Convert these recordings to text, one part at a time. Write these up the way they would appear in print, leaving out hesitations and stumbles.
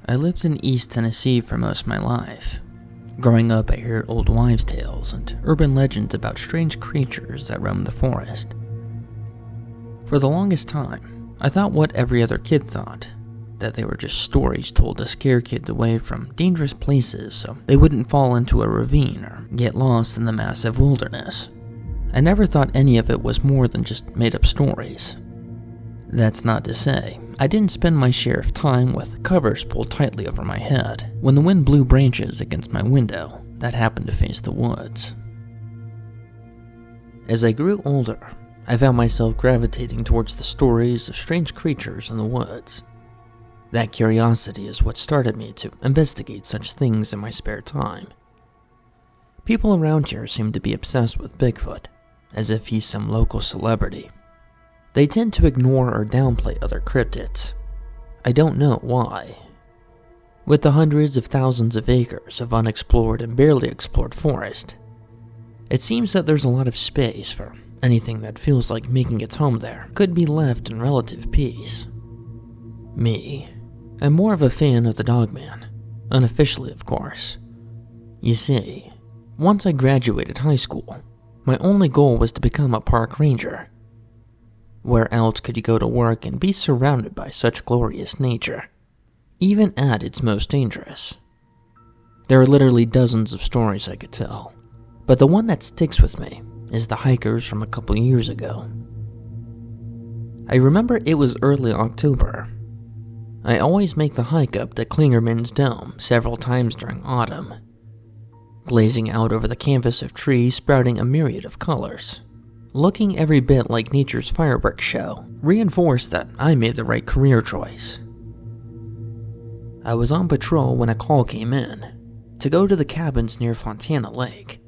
I lived in East Tennessee for most of my life. Growing up, I heard old wives' tales and urban legends about strange creatures that roam the forest. For the longest time, I thought what every other kid thought, that they were just stories told to scare kids away from dangerous places so they wouldn't fall into a ravine or get lost in the massive wilderness. I never thought any of it was more than just made-up stories. That's not to say I didn't spend my share of time with covers pulled tightly over my head when the wind blew branches against my window that happened to face the woods. As I grew older, I found myself gravitating towards the stories of strange creatures in the woods. That curiosity is what started me to investigate such things in my spare time. People around here seem to be obsessed with Bigfoot, as if he's some local celebrity. They tend to ignore or downplay other cryptids. I don't know why. With the hundreds of thousands of acres of unexplored and barely explored forest, it seems that there's a lot of space for anything that feels like making its home there could be left in relative peace. Me, I'm more of a fan of the dogman, unofficially of course. You see, once I graduated high school, my only goal was to become a park ranger. Where else could you go to work and be surrounded by such glorious nature, even at its most dangerous? There are literally dozens of stories I could tell, but the one that sticks with me is the hikers from a couple years ago. I remember it was early October. I always make the hike up to Klingerman's Dome several times during autumn, glazing out over the canvas of trees sprouting a myriad of colors. Looking every bit like nature's fireworks show reinforced that I made the right career choice. I was on patrol when a call came in to go to the cabins near Fontana Lake.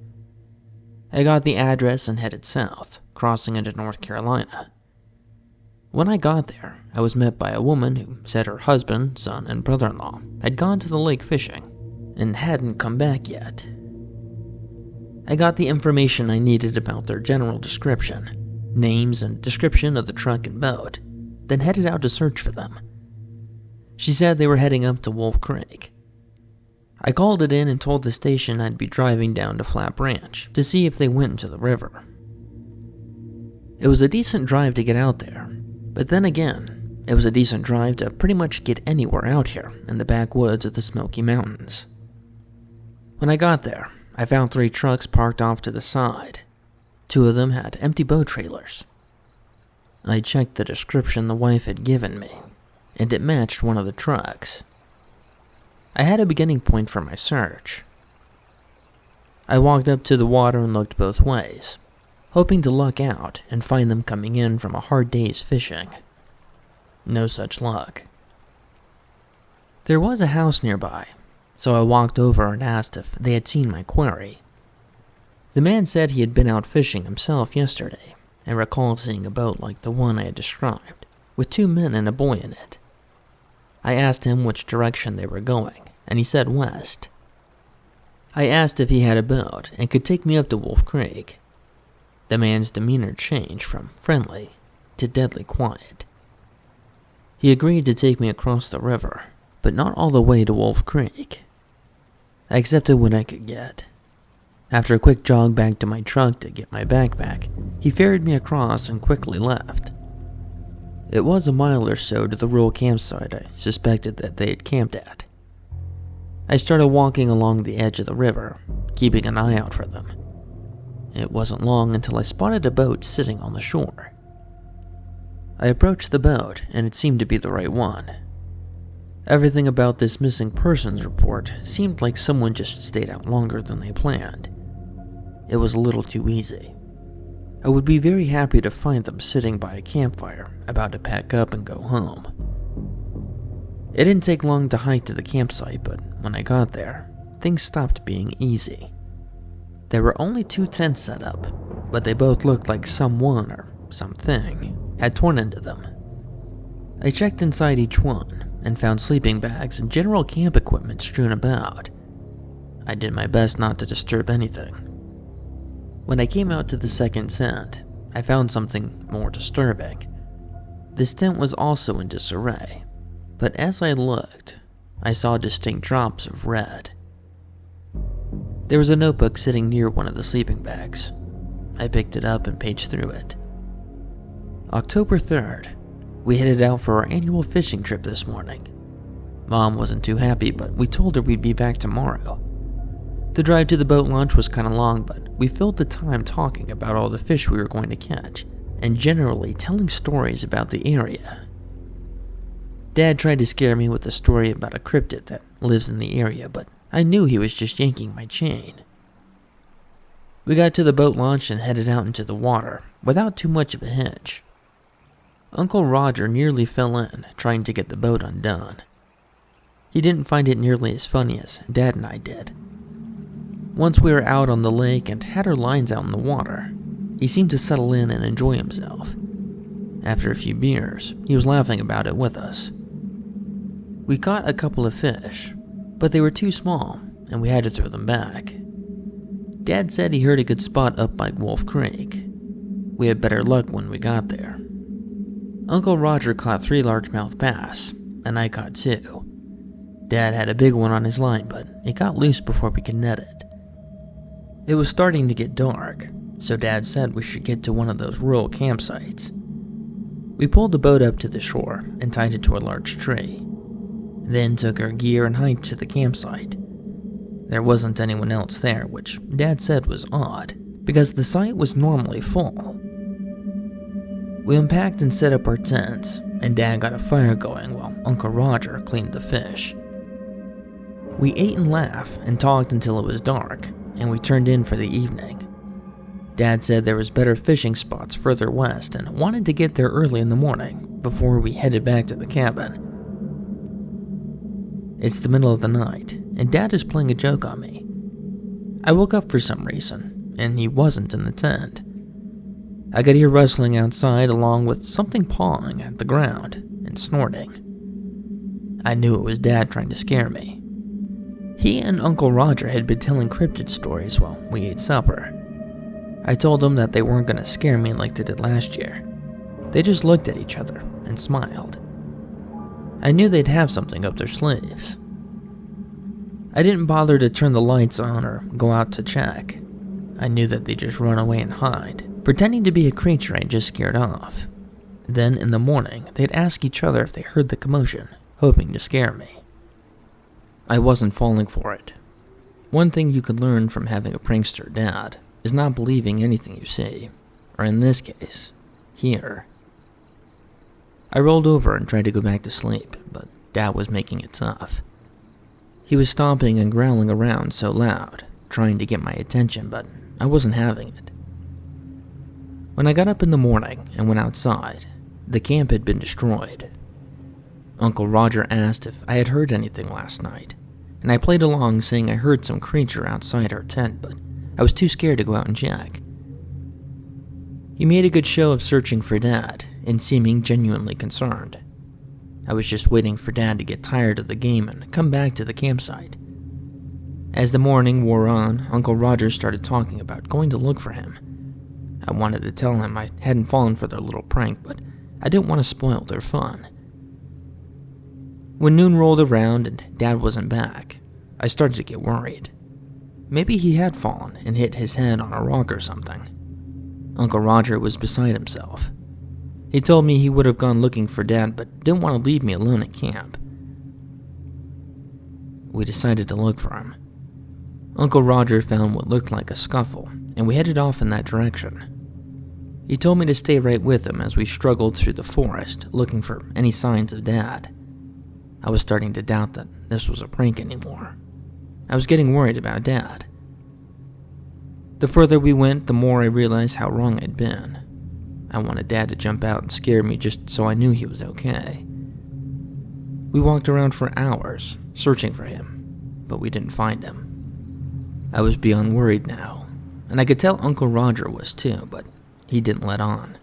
I got the address and headed south, crossing into North Carolina. When I got there, I was met by a woman who said her husband, son, and brother-in-law had gone to the lake fishing and hadn't come back yet. I got the information I needed about their general description, names and description of the truck and boat, then headed out to search for them. She said they were heading up to Wolf Creek. I called it in and told the station I'd be driving down to Flat Ranch to see if they went into the river. It was a decent drive to get out there, but then again, it was a decent drive to pretty much get anywhere out here in the backwoods of the Smoky Mountains. When I got there, I found 3 trucks parked off to the side. 2 of them had empty boat trailers. I checked the description the wife had given me, and it matched one of the trucks. I had a beginning point for my search. I walked up to the water and looked both ways, hoping to luck out and find them coming in from a hard day's fishing. No such luck. There was a house nearby, so I walked over and asked if they had seen my quarry. The man said he had been out fishing himself yesterday and recalled seeing a boat like the one I had described, with 2 men and a boy in it. I asked him which direction they were going, and he said west. I asked if he had a boat and could take me up to Wolf Creek. The man's demeanor changed from friendly to deadly quiet. He agreed to take me across the river, but not all the way to Wolf Creek. I accepted what I could get. After a quick jog back to my truck to get my backpack, he ferried me across and quickly left. It was a mile or so to the rural campsite I suspected that they had camped at. I started walking along the edge of the river, keeping an eye out for them. It wasn't long until I spotted a boat sitting on the shore. I approached the boat, and it seemed to be the right one. Everything about this missing persons report seemed like someone just stayed out longer than they planned. It was a little too easy. I would be very happy to find them sitting by a campfire, about to pack up and go home. It didn't take long to hike to the campsite, but when I got there, things stopped being easy. There were only 2 tents set up, but they both looked like someone or something had torn into them. I checked inside each one and found sleeping bags and general camp equipment strewn about. I did my best not to disturb anything. When I came out to the second tent, I found something more disturbing. This tent was also in disarray, but as I looked, I saw distinct drops of red. There was a notebook sitting near one of the sleeping bags. I picked it up and paged through it. October 3rd, we headed out for our annual fishing trip this morning. Mom wasn't too happy, but we told her we'd be back tomorrow. The drive to the boat launch was kind of long, but we filled the time talking about all the fish we were going to catch, and generally telling stories about the area. Dad tried to scare me with a story about a cryptid that lives in the area, but I knew he was just yanking my chain. We got to the boat launch and headed out into the water without too much of a hitch. Uncle Roger nearly fell in trying to get the boat undone. He didn't find it nearly as funny as Dad and I did. Once we were out on the lake and had our lines out in the water, he seemed to settle in and enjoy himself. After a few beers, he was laughing about it with us. We caught a couple of fish, but they were too small and we had to throw them back. Dad said he heard a good spot up by Wolf Creek. We had better luck when we got there. Uncle Roger caught 3 largemouth bass, and I caught 2. Dad had a big one on his line, but it got loose before we could net it. It was starting to get dark, so Dad said we should get to one of those rural campsites. We pulled the boat up to the shore and tied it to a large tree, then took our gear and hiked to the campsite. There wasn't anyone else there, which Dad said was odd, because the site was normally full. We unpacked and set up our tents, and Dad got a fire going while Uncle Roger cleaned the fish. We ate and laughed and talked until it was dark, and we turned in for the evening. Dad said there was better fishing spots further west and wanted to get there early in the morning before we headed back to the cabin. It's the middle of the night, and Dad is playing a joke on me. I woke up for some reason, and he wasn't in the tent. I could hear rustling outside along with something pawing at the ground and snorting. I knew it was Dad trying to scare me. He and Uncle Roger had been telling cryptid stories while we ate supper. I told them that they weren't going to scare me like they did last year. They just looked at each other and smiled. I knew they'd have something up their sleeves. I didn't bother to turn the lights on or go out to check. I knew that they'd just run away and hide, pretending to be a creature I'd just scared off. Then in the morning, they'd ask each other if they heard the commotion, hoping to scare me. I wasn't falling for it. One thing you could learn from having a prankster dad is not believing anything you see, or in this case, hear. I rolled over and tried to go back to sleep, but Dad was making it tough. He was stomping and growling around so loud, trying to get my attention, but I wasn't having it. When I got up in the morning and went outside, the camp had been destroyed. Uncle Roger asked if I had heard anything last night, and I played along saying I heard some creature outside our tent, but I was too scared to go out and check. He made a good show of searching for Dad and seeming genuinely concerned. I was just waiting for Dad to get tired of the game and come back to the campsite. As the morning wore on, Uncle Roger started talking about going to look for him. I wanted to tell him I hadn't fallen for their little prank, but I didn't want to spoil their fun. When noon rolled around and Dad wasn't back, I started to get worried. Maybe he had fallen and hit his head on a rock or something. Uncle Roger was beside himself. He told me he would have gone looking for Dad, but didn't want to leave me alone at camp. We decided to look for him. Uncle Roger found what looked like a scuffle, and we headed off in that direction. He told me to stay right with him as we struggled through the forest, looking for any signs of Dad. I was starting to doubt that this was a prank anymore. I was getting worried about Dad. The further we went, the more I realized how wrong I'd been. I wanted Dad to jump out and scare me just so I knew he was okay. We walked around for hours, searching for him, but we didn't find him. I was beyond worried now, and I could tell Uncle Roger was too, but he didn't let on.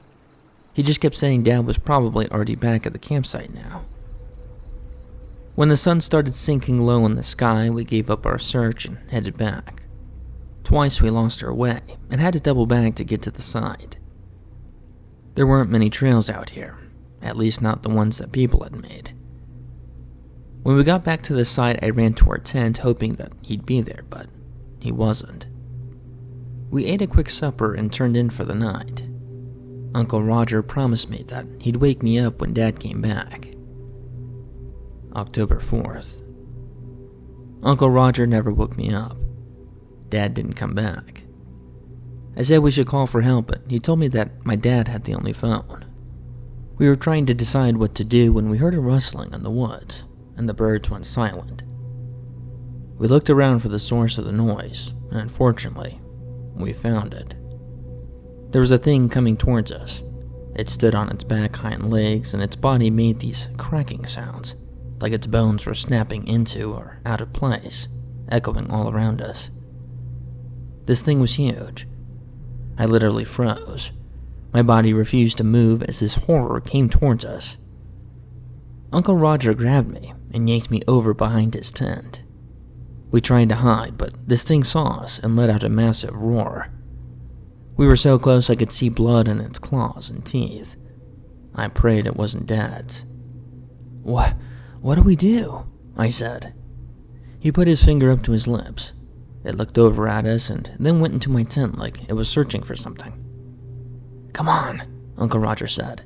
He just kept saying Dad was probably already back at the campsite now. When the sun started sinking low in the sky, we gave up our search and headed back. Twice we lost our way and had to double back to get to the site. There weren't many trails out here, at least not the ones that people had made. When we got back to the site, I ran to our tent hoping that he'd be there, but he wasn't. We ate a quick supper and turned in for the night. Uncle Roger promised me that he'd wake me up when Dad came back. October 4th. Uncle Roger never woke me up. Dad didn't come back. I said we should call for help, but he told me that my dad had the only phone. We were trying to decide what to do when we heard a rustling in the woods, and the birds went silent. We looked around for the source of the noise, and unfortunately, we found it. There was a thing coming towards us. It stood on its back hind legs, and its body made these cracking sounds, like its bones were snapping into or out of place, echoing all around us. This thing was huge. I literally froze. My body refused to move as this horror came towards us. Uncle Roger grabbed me and yanked me over behind his tent. We tried to hide, but this thing saw us and let out a massive roar. We were so close I could see blood in its claws and teeth. I prayed it wasn't Dad's. What do we do?" I said. He put his finger up to his lips. It looked over at us and then went into my tent like it was searching for something. "Come on," Uncle Roger said.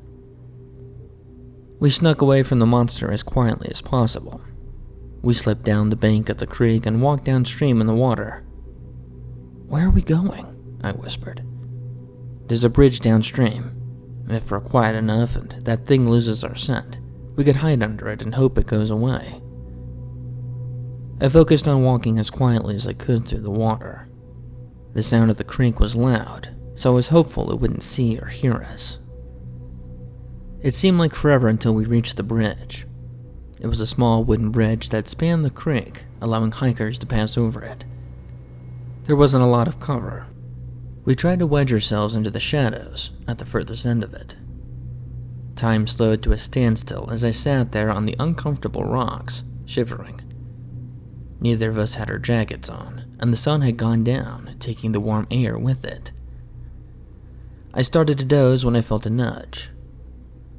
We snuck away from the monster as quietly as possible. We slipped down the bank of the creek and walked downstream in the water. "Where are we going?" I whispered. "There's a bridge downstream. If we're quiet enough and that thing loses our scent, we could hide under it and hope it goes away." I focused on walking as quietly as I could through the water. The sound of the creek was loud, so I was hopeful it wouldn't see or hear us. It seemed like forever until we reached the bridge. It was a small wooden bridge that spanned the creek, allowing hikers to pass over it. There wasn't a lot of cover. We tried to wedge ourselves into the shadows at the furthest end of it. Time slowed to a standstill as I sat there on the uncomfortable rocks, shivering. Neither of us had our jackets on, and the sun had gone down, taking the warm air with it. I started to doze when I felt a nudge.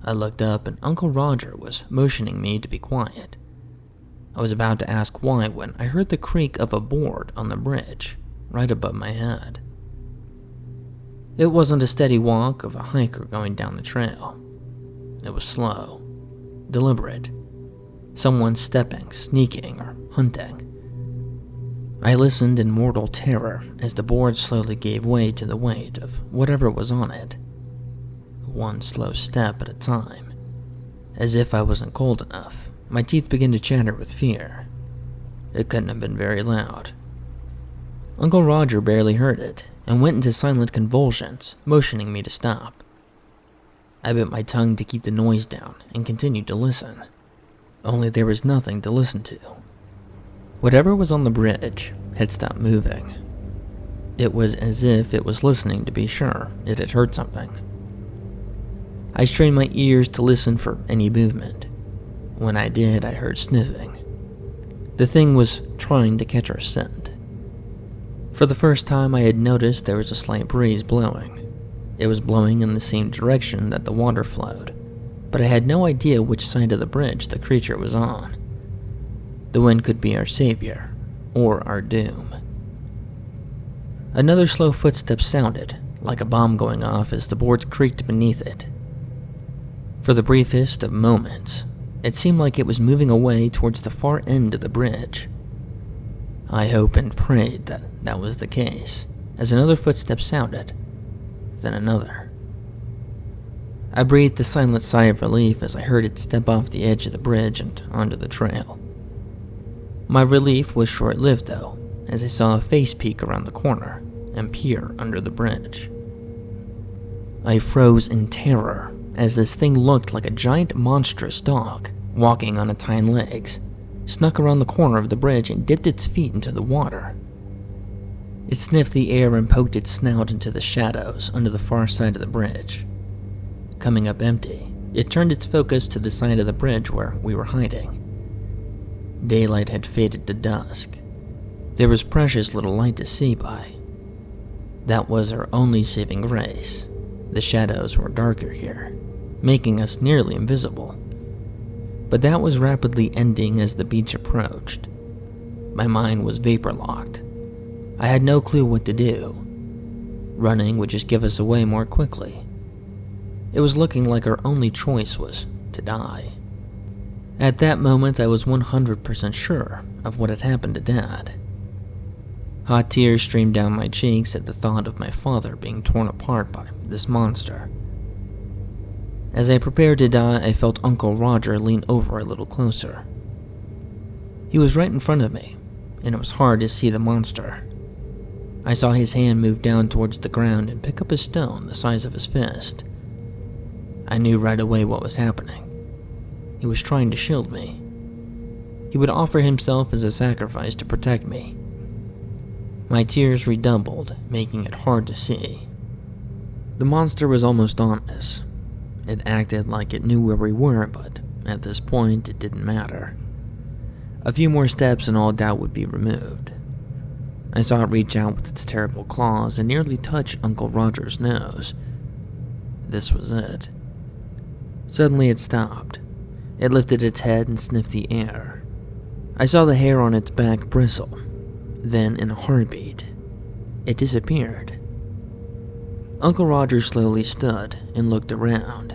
I looked up and Uncle Roger was motioning me to be quiet. I was about to ask why when I heard the creak of a board on the bridge, right above my head. It wasn't a steady walk of a hiker going down the trail. It was slow, deliberate. Someone stepping, sneaking, or hunting. I listened in mortal terror as the board slowly gave way to the weight of whatever was on it. One slow step at a time. As if I wasn't cold enough, my teeth began to chatter with fear. It couldn't have been very loud. Uncle Roger barely heard it and went into silent convulsions, motioning me to stop. I bit my tongue to keep the noise down and continued to listen. Only there was nothing to listen to. Whatever was on the bridge had stopped moving. It was as if it was listening to be sure it had heard something. I strained my ears to listen for any movement. When I did, I heard sniffing. The thing was trying to catch our scent. For the first time, I had noticed there was a slight breeze blowing. It was blowing in the same direction that the water flowed, but I had no idea which side of the bridge the creature was on. The wind could be our savior, or our doom. Another slow footstep sounded, like a bomb going off as the boards creaked beneath it. For the briefest of moments, it seemed like it was moving away towards the far end of the bridge. I hoped and prayed that that was the case, as another footstep sounded, then another. I breathed a silent sigh of relief as I heard it step off the edge of the bridge and onto the trail. My relief was short-lived, though, as I saw a face peek around the corner and peer under the bridge. I froze in terror as this thing looked like a giant monstrous dog walking on its hind legs, snuck around the corner of the bridge and dipped its feet into the water. It sniffed the air and poked its snout into the shadows under the far side of the bridge. Coming up empty, it turned its focus to the side of the bridge where we were hiding. Daylight had faded to dusk. There was precious little light to see by. That was our only saving grace. The shadows were darker here, making us nearly invisible. But that was rapidly ending as the beach approached. My mind was vapor-locked. I had no clue what to do. Running would just give us away more quickly. It was looking like our only choice was to die. At that moment, I was 100% sure of what had happened to Dad. Hot tears streamed down my cheeks at the thought of my father being torn apart by this monster. As I prepared to die, I felt Uncle Roger lean over a little closer. He was right in front of me, and it was hard to see the monster. I saw his hand move down towards the ground and pick up a stone the size of his fist. I knew right away what was happening. He was trying to shield me. He would offer himself as a sacrifice to protect me. My tears redoubled, making it hard to see. The monster was almost on us. It acted like it knew where we were, but at this point it didn't matter. A few more steps and all doubt would be removed. I saw it reach out with its terrible claws and nearly touch Uncle Roger's nose. This was it. Suddenly it stopped. It lifted its head and sniffed the air. I saw the hair on its back bristle. Then, in a heartbeat, it disappeared. Uncle Roger slowly stood and looked around.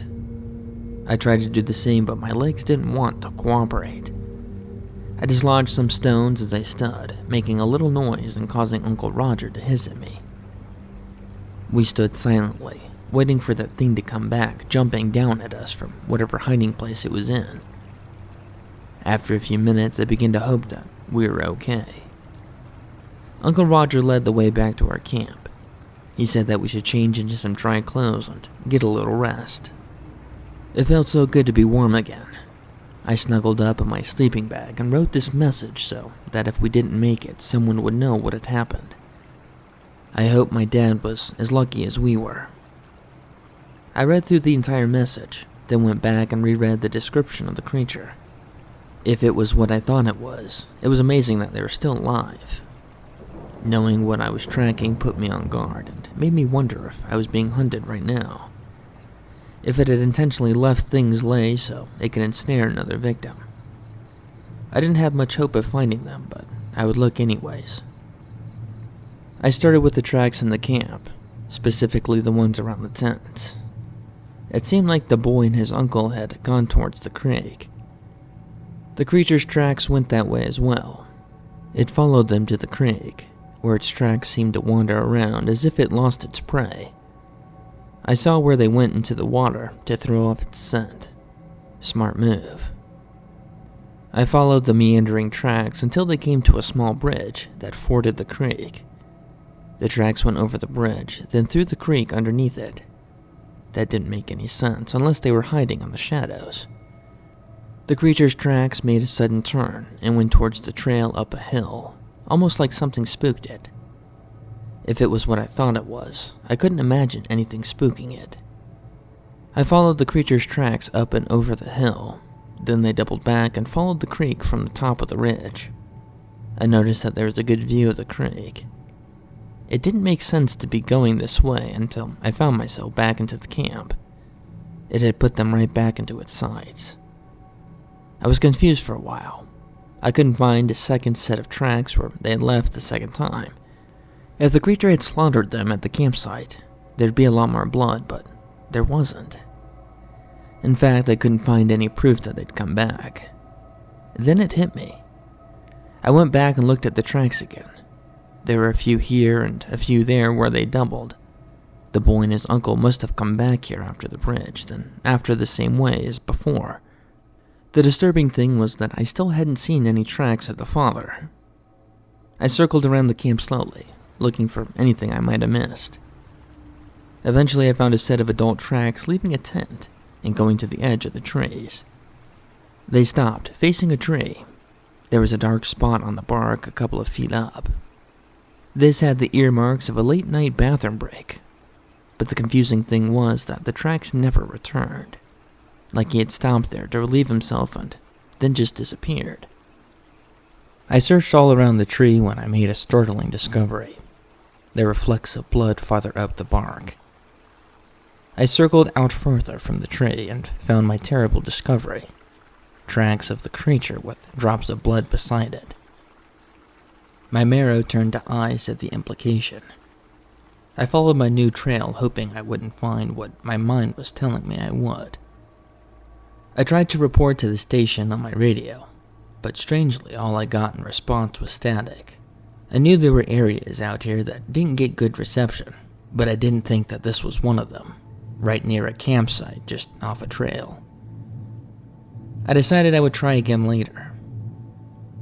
I tried to do the same, but my legs didn't want to cooperate. I dislodged some stones as I stood, making a little noise and causing Uncle Roger to hiss at me. We stood silently, waiting for that thing to come back, jumping down at us from whatever hiding place it was in. After a few minutes, I began to hope that we were okay. Uncle Roger led the way back to our camp. He said that we should change into some dry clothes and get a little rest. It felt so good to be warm again. I snuggled up in my sleeping bag and wrote this message so that if we didn't make it, someone would know what had happened. I hope my dad was as lucky as we were. I read through the entire message, then went back and reread the description of the creature. If it was what I thought it was amazing that they were still alive. Knowing what I was tracking put me on guard and made me wonder if I was being hunted right now. If it had intentionally left things lay so it could ensnare another victim. I didn't have much hope of finding them, but I would look anyways. I started with the tracks in the camp, specifically the ones around the tents. It seemed like the boy and his uncle had gone towards the creek. The creature's tracks went that way as well. It followed them to the creek, where its tracks seemed to wander around as if it lost its prey. I saw where they went into the water to throw off its scent. Smart move. I followed the meandering tracks until they came to a small bridge that forded the creek. The tracks went over the bridge, then through the creek underneath it. That didn't make any sense unless they were hiding in the shadows. The creature's tracks made a sudden turn and went towards the trail up a hill, almost like something spooked it. If it was what I thought it was, I couldn't imagine anything spooking it. I followed the creature's tracks up and over the hill, then they doubled back and followed the creek from the top of the ridge. I noticed that there was a good view of the creek. It didn't make sense to be going this way until I found myself back into the camp. It had put them right back into its sides. I was confused for a while. I couldn't find a second set of tracks where they had left the second time. If the creature had slaughtered them at the campsite, there'd be a lot more blood, but there wasn't. In fact, I couldn't find any proof that they'd come back. Then it hit me. I went back and looked at the tracks again. There were a few here and a few there where they doubled. The boy and his uncle must have come back here after the bridge, then after the same way as before. The disturbing thing was that I still hadn't seen any tracks of the father. I circled around the camp slowly, looking for anything I might have missed. Eventually I found a set of adult tracks leaving a tent and going to the edge of the trees. They stopped, facing a tree. There was a dark spot on the bark a couple of feet up. This had the earmarks of a late-night bathroom break, but the confusing thing was that the tracks never returned, like he had stopped there to relieve himself and then just disappeared. I searched all around the tree when I made a startling discovery. There were flecks of blood farther up the bark. I circled out further from the tree and found my terrible discovery. tracks of the creature with drops of blood beside it. My marrow turned to ice at the implication. I followed my new trail, hoping I wouldn't find what my mind was telling me I would. I tried to report to the station on my radio, but strangely all I got in response was static. I knew there were areas out here that didn't get good reception, but I didn't think that this was one of them, right near a campsite just off a trail. I decided I would try again later.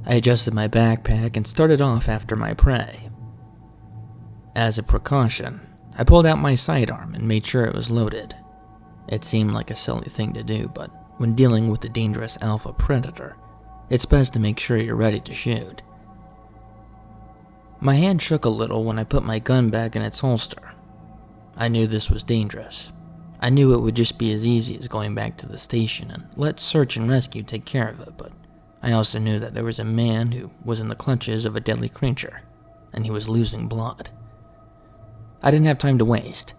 I adjusted my backpack and started off after my prey. As a precaution, I pulled out my sidearm and made sure it was loaded. It seemed like a silly thing to do, but when dealing with a dangerous alpha predator, it's best to make sure you're ready to shoot. My hand shook a little when I put my gun back in its holster. I knew this was dangerous. I knew it would just be as easy as going back to the station and let search and rescue take care of it, but I also knew that there was a man who was in the clutches of a deadly creature, and he was losing blood. I didn't have time to waste.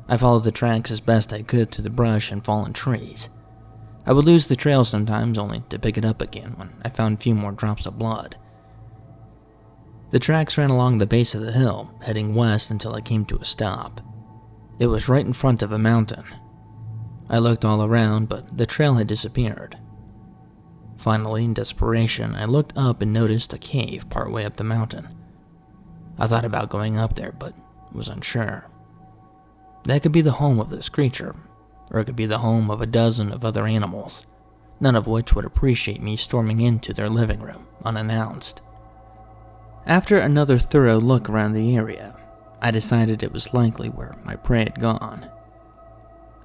I followed the tracks as best I could through the brush and fallen trees. I would lose the trail sometimes, only to pick it up again when I found a few more drops of blood. The tracks ran along the base of the hill, heading west until I came to a stop. It was right in front of a mountain. I looked all around, but the trail had disappeared. Finally, in desperation, I looked up and noticed a cave partway up the mountain. I thought about going up there, but was unsure. That could be the home of this creature, or it could be the home of a dozen of other animals, none of which would appreciate me storming into their living room unannounced. After another thorough look around the area, I decided it was likely where my prey had gone.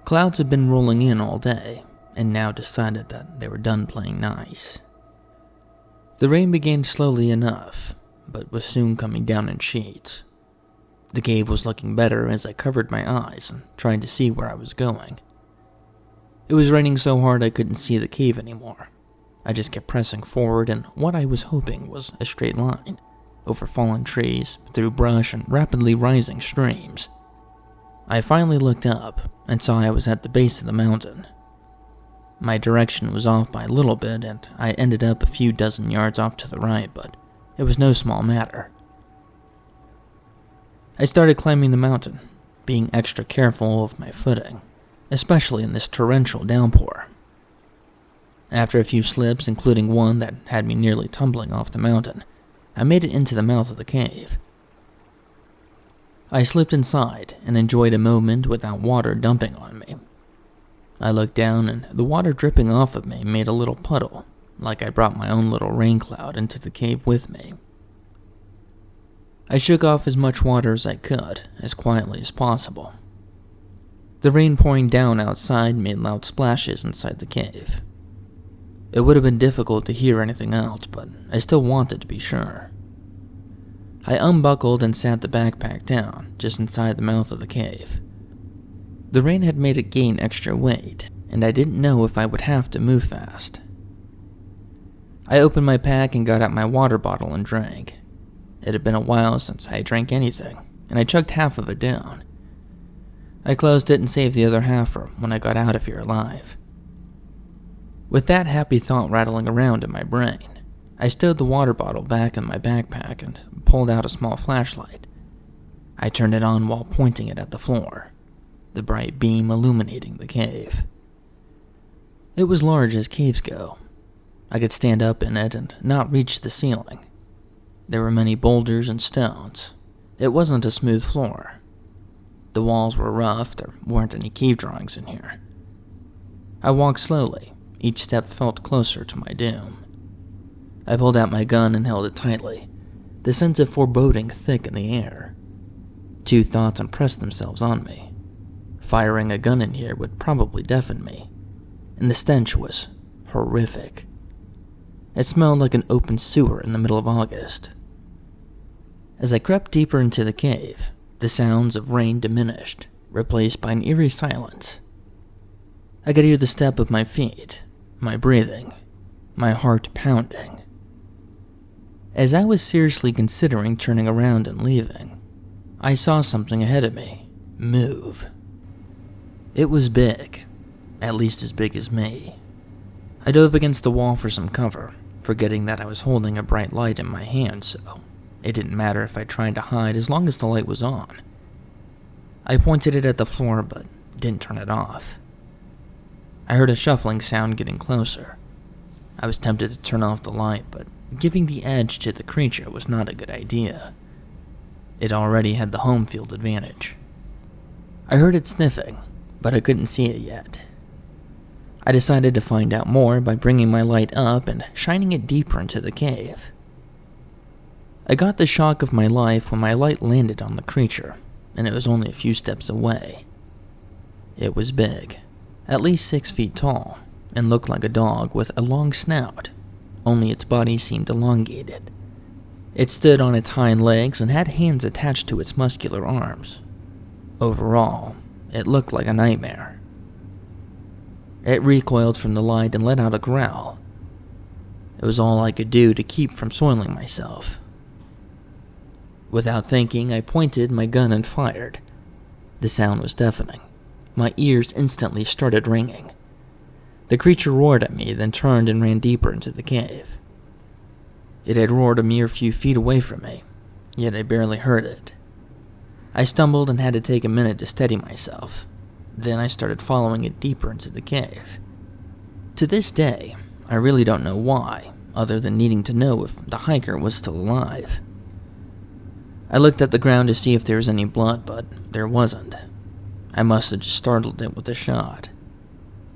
Clouds had been rolling in all day, and now decided that they were done playing nice. The rain began slowly enough, but was soon coming down in sheets. The cave was looking better as I covered my eyes and tried to see where I was going. It was raining so hard I couldn't see the cave anymore. I just kept pressing forward in what I was hoping was a straight line, over fallen trees, through brush, and rapidly rising streams. I finally looked up and saw I was at the base of the mountain. My direction was off by a little bit, and I ended up a few dozen yards off to the right, but it was no small matter. I started climbing the mountain, being extra careful of my footing, especially in this torrential downpour. After a few slips, including one that had me nearly tumbling off the mountain, I made it into the mouth of the cave. I slipped inside and enjoyed a moment without water dumping on me. I looked down and the water dripping off of me made a little puddle, like I brought my own little rain cloud into the cave with me. I shook off as much water as I could, as quietly as possible. The rain pouring down outside made loud splashes inside the cave. It would have been difficult to hear anything else, but I still wanted to be sure. I unbuckled and sat the backpack down, just inside the mouth of the cave. The rain had made it gain extra weight, and I didn't know if I would have to move fast. I opened my pack and got out my water bottle and drank. It had been a while since I drank anything, and I chugged half of it down. I closed it and saved the other half for when I got out of here alive. With that happy thought rattling around in my brain, I stowed the water bottle back in my backpack and pulled out a small flashlight. I turned it on while pointing it at the floor, the bright beam illuminating the cave. It was large as caves go. I could stand up in it and not reach the ceiling. There were many boulders and stones. It wasn't a smooth floor. The walls were rough, there weren't any cave drawings in here. I walked slowly. Each step felt closer to my doom. I pulled out my gun and held it tightly, the sense of foreboding thick in the air. Two thoughts impressed themselves on me. Firing a gun in here would probably deafen me, and the stench was horrific. It smelled like an open sewer in the middle of August. As I crept deeper into the cave, the sounds of rain diminished, replaced by an eerie silence. I could hear the step of my feet, my breathing, my heart pounding. As I was seriously considering turning around and leaving, I saw something ahead of me move. It was big, at least as big as me. I dove against the wall for some cover, forgetting that I was holding a bright light in my hand, so it didn't matter if I tried to hide as long as the light was on. I pointed it at the floor, but didn't turn it off. I heard a shuffling sound getting closer. I was tempted to turn off the light, but giving the edge to the creature was not a good idea. It already had the home field advantage. I heard it sniffing, but I couldn't see it yet. I decided to find out more by bringing my light up and shining it deeper into the cave. I got the shock of my life when my light landed on the creature, and it was only a few steps away. It was big, at least 6 feet tall, and looked like a dog with a long snout, only its body seemed elongated. It stood on its hind legs and had hands attached to its muscular arms. Overall, it looked like a nightmare. It recoiled from the light and let out a growl. It was all I could do to keep from soiling myself. Without thinking, I pointed my gun and fired. The sound was deafening. My ears instantly started ringing. The creature roared at me, then turned and ran deeper into the cave. It had roared a mere few feet away from me, yet I barely heard it. I stumbled and had to take a minute to steady myself. Then I started following it deeper into the cave. To this day, I really don't know why, other than needing to know if the hiker was still alive. I looked at the ground to see if there was any blood, but there wasn't. I must have just startled it with a shot.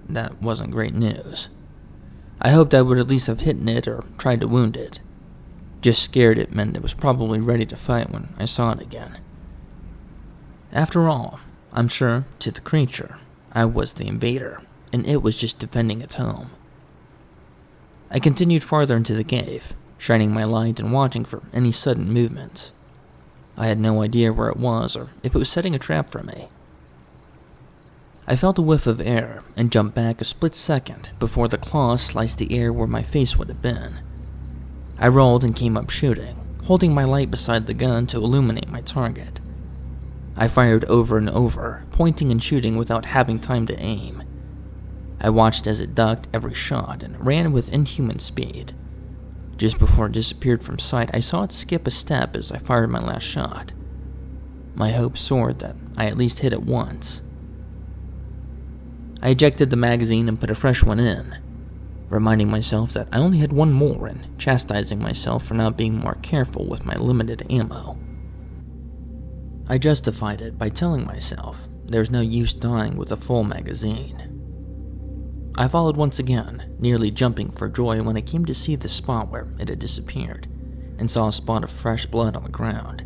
That wasn't great news. I hoped I would at least have hit it or tried to wound it. Just scared it meant it was probably ready to fight when I saw it again. After all, I'm sure, to the creature, I was the invader, and it was just defending its home. I continued farther into the cave, shining my light and watching for any sudden movements. I had no idea where it was or if it was setting a trap for me. I felt a whiff of air and jumped back a split second before the claws sliced the air where my face would have been. I rolled and came up shooting, holding my light beside the gun to illuminate my target. I fired over and over, pointing and shooting without having time to aim. I watched as it ducked every shot and ran with inhuman speed. Just before it disappeared from sight, I saw it skip a step as I fired my last shot. My hopes soared that I at least hit it once. I ejected the magazine and put a fresh one in, reminding myself that I only had one more and chastising myself for not being more careful with my limited ammo. I justified it by telling myself there's no use dying with a full magazine. I followed once again, nearly jumping for joy when I came to see the spot where it had disappeared, and saw a spot of fresh blood on the ground.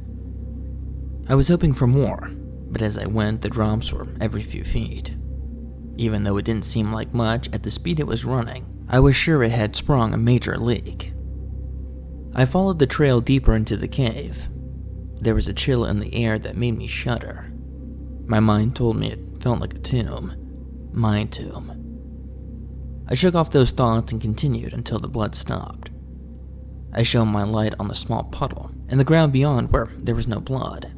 I was hoping for more, but as I went, the drops were every few feet. Even though it didn't seem like much at the speed it was running, I was sure it had sprung a major leak. I followed the trail deeper into the cave. There was a chill in the air that made me shudder. My mind told me it felt like a tomb. My tomb. I shook off those thoughts and continued until the blood stopped. I shone my light on the small puddle and the ground beyond where there was no blood.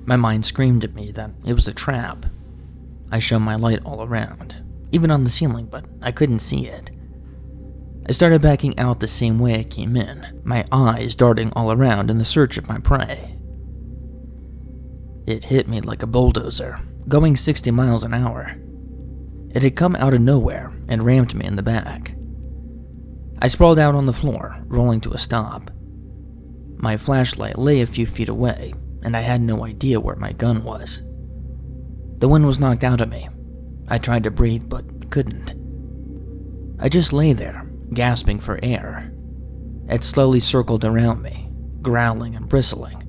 My mind screamed at me that it was a trap. I shone my light all around, even on the ceiling, but I couldn't see it. I started backing out the same way I came in, my eyes darting all around in the search of my prey. It hit me like a bulldozer, going 60 miles an hour. It had come out of nowhere and rammed me in the back. I sprawled out on the floor, rolling to a stop. My flashlight lay a few feet away, and I had no idea where my gun was. The wind was knocked out of me. I tried to breathe, but couldn't. I just lay there, gasping for air. It slowly circled around me, growling and bristling.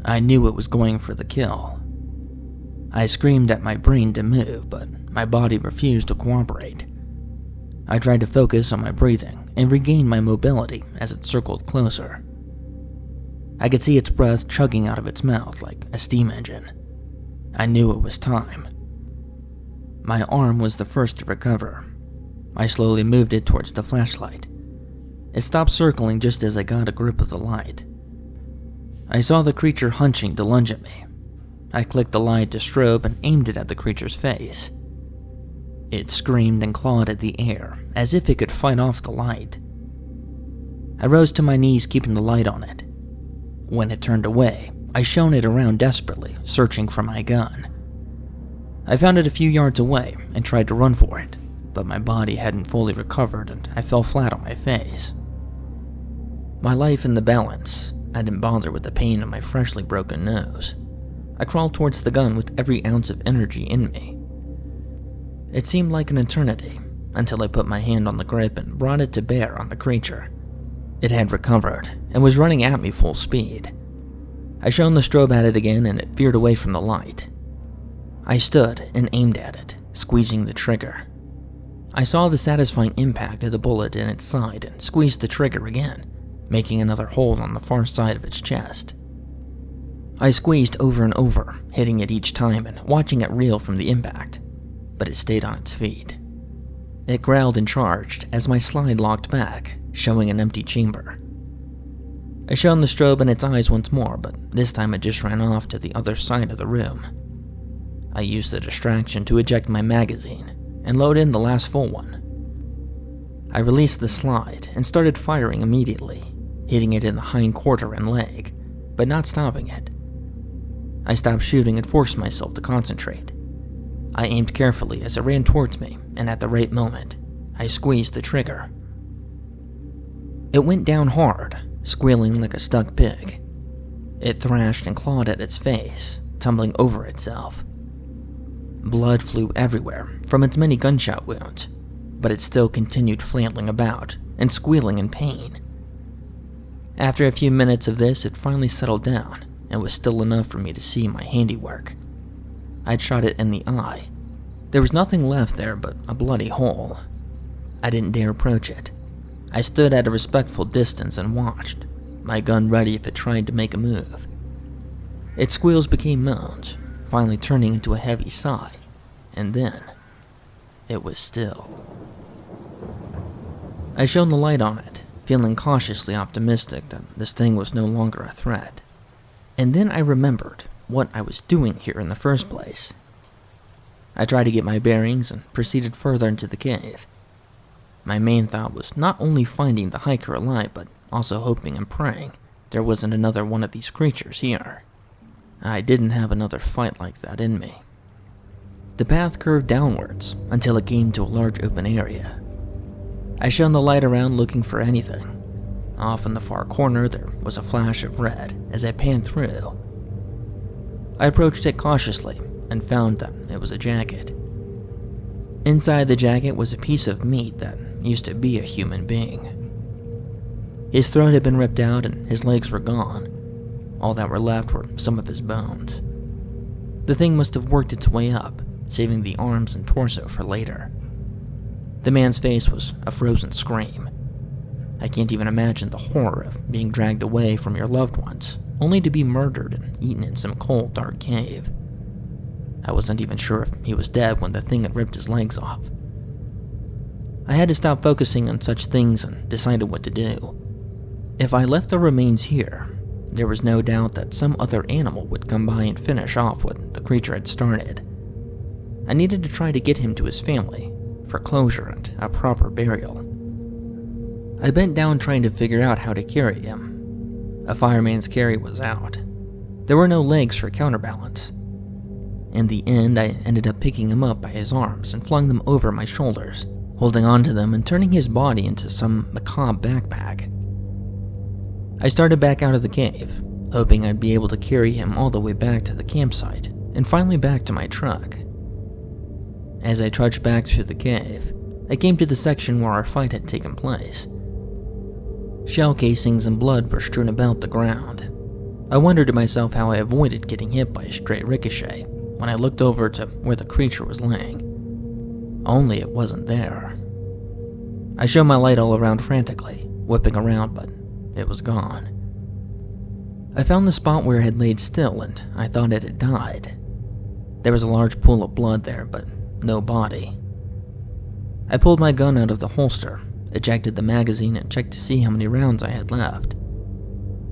I knew it was going for the kill. I screamed at my brain to move, but my body refused to cooperate. I tried to focus on my breathing and regain my mobility as it circled closer. I could see its breath chugging out of its mouth like a steam engine. I knew it was time. My arm was the first to recover. I slowly moved it towards the flashlight. It stopped circling just as I got a grip of the light. I saw the creature hunching to lunge at me. I clicked the light to strobe and aimed it at the creature's face. It screamed and clawed at the air, as if it could fight off the light. I rose to my knees, keeping the light on it. When it turned away, I shone it around desperately, searching for my gun. I found it a few yards away and tried to run for it, but my body hadn't fully recovered and I fell flat on my face. My life in the balance, I didn't bother with the pain in my freshly broken nose. I crawled towards the gun with every ounce of energy in me. It seemed like an eternity until I put my hand on the grip and brought it to bear on the creature. It had recovered and was running at me full speed. I shone the strobe at it again and it veered away from the light. I stood and aimed at it, squeezing the trigger. I saw the satisfying impact of the bullet in its side and squeezed the trigger again, making another hole on the far side of its chest. I squeezed over and over, hitting it each time and watching it reel from the impact, but it stayed on its feet. It growled and charged as my slide locked back, showing an empty chamber. I shone the strobe in its eyes once more, but this time it just ran off to the other side of the room. I used the distraction to eject my magazine and load in the last full one. I released the slide and started firing immediately, hitting it in the hind quarter and leg, but not stopping it. I stopped shooting and forced myself to concentrate. I aimed carefully as it ran towards me, and at the right moment, I squeezed the trigger. It went down hard, squealing like a stuck pig. It thrashed and clawed at its face, tumbling over itself. Blood flew everywhere from its many gunshot wounds, but it still continued flailing about and squealing in pain. After a few minutes of this, it finally settled down and was still enough for me to see my handiwork. I'd shot it in the eye. There was nothing left there but a bloody hole. I didn't dare approach it. I stood at a respectful distance and watched, my gun ready if it tried to make a move. Its squeals became moans, finally turning into a heavy sigh, and then it was still. I shone the light on it, feeling cautiously optimistic that this thing was no longer a threat. And then I remembered what I was doing here in the first place. I tried to get my bearings and proceeded further into the cave. My main thought was not only finding the hiker alive, but also hoping and praying there wasn't another one of these creatures here. I didn't have another fight like that in me. The path curved downwards until it came to a large open area. I shone the light around looking for anything. Off in the far corner there was a flash of red as I panned through. I approached it cautiously and found that it was a jacket. Inside the jacket was a piece of meat that used to be a human being. His throat had been ripped out and his legs were gone. All that were left were some of his bones. The thing must have worked its way up, saving the arms and torso for later. The man's face was a frozen scream. I can't even imagine the horror of being dragged away from your loved ones, only to be murdered and eaten in some cold, dark cave. I wasn't even sure if he was dead when the thing had ripped his legs off. I had to stop focusing on such things and decided what to do. If I left the remains here, there was no doubt that some other animal would come by and finish off what the creature had started. I needed to try to get him to his family for closure and a proper burial. I bent down trying to figure out how to carry him. A fireman's carry was out. There were no legs for counterbalance. In the end, I ended up picking him up by his arms and flung them over my shoulders, holding onto them and turning his body into some macabre backpack. I started back out of the cave, hoping I'd be able to carry him all the way back to the campsite and finally back to my truck. As I trudged back through the cave, I came to the section where our fight had taken place. Shell casings and blood were strewn about the ground. I wondered to myself how I avoided getting hit by a stray ricochet when I looked over to where the creature was laying. Only it wasn't there. I shone my light all around frantically, whipping around, but it was gone. I found the spot where it had laid still and I thought it had died. There was a large pool of blood there, but no body. I pulled my gun out of the holster, ejected the magazine, and checked to see how many rounds I had left.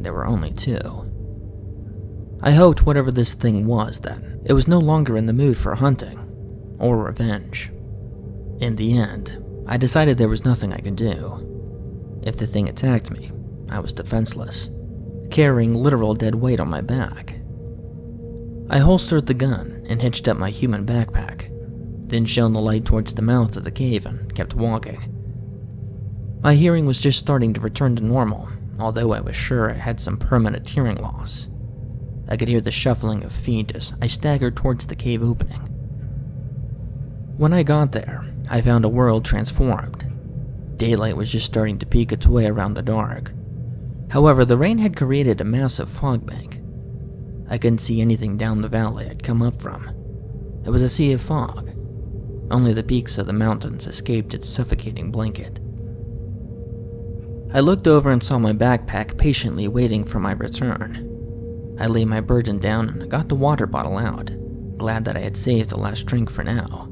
There were only 2. I hoped whatever this thing was that it was no longer in the mood for hunting or revenge. In the end, I decided there was nothing I could do. If the thing attacked me, I was defenseless, carrying literal dead weight on my back. I holstered the gun and hitched up my human backpack, then shone the light towards the mouth of the cave and kept walking. My hearing was just starting to return to normal, although I was sure I had some permanent hearing loss. I could hear the shuffling of feet as I staggered towards the cave opening. When I got there, I found a world transformed. Daylight was just starting to peek its way around the dark. However, the rain had created a massive fog bank. I couldn't see anything down the valley I'd come up from. It was a sea of fog. Only the peaks of the mountains escaped its suffocating blanket. I looked over and saw my backpack patiently waiting for my return. I laid my burden down and got the water bottle out, glad that I had saved the last drink for now.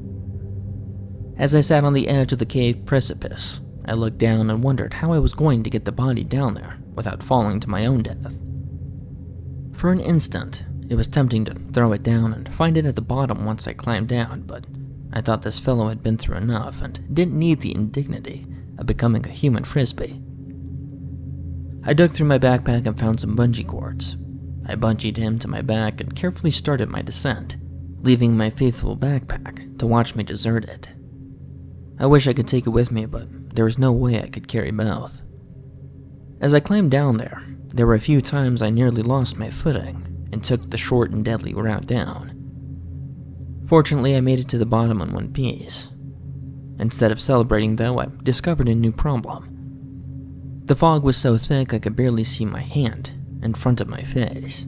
As I sat on the edge of the cave precipice, I looked down and wondered how I was going to get the body down there without falling to my own death. For an instant, it was tempting to throw it down and find it at the bottom once I climbed down, but I thought this fellow had been through enough and didn't need the indignity of becoming a human frisbee. I dug through my backpack and found some bungee cords. I bungeed him to my back and carefully started my descent, leaving my faithful backpack to watch me desert it. I wish I could take it with me, but there was no way I could carry both. As I climbed down there were a few times I nearly lost my footing and took the short and deadly route down. Fortunately, I made it to the bottom in one piece. Instead of celebrating, though, I discovered a new problem. The fog was so thick I could barely see my hand in front of my face.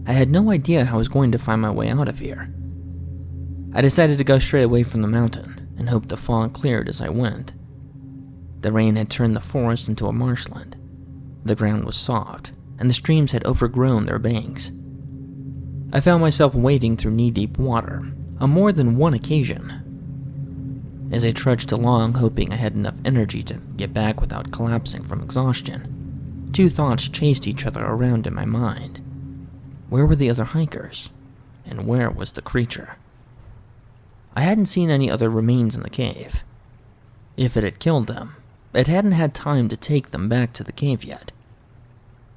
I had no idea how I was going to find my way out of here. I decided to go straight away from the mountain and hoped the fog cleared as I went. The rain had turned the forest into a marshland. The ground was soft, and the streams had overgrown their banks. I found myself wading through knee-deep water on more than one occasion. As I trudged along, hoping I had enough energy to get back without collapsing from exhaustion, two thoughts chased each other around in my mind. Where were the other hikers? And where was the creature? I hadn't seen any other remains in the cave. If it had killed them, it hadn't had time to take them back to the cave yet.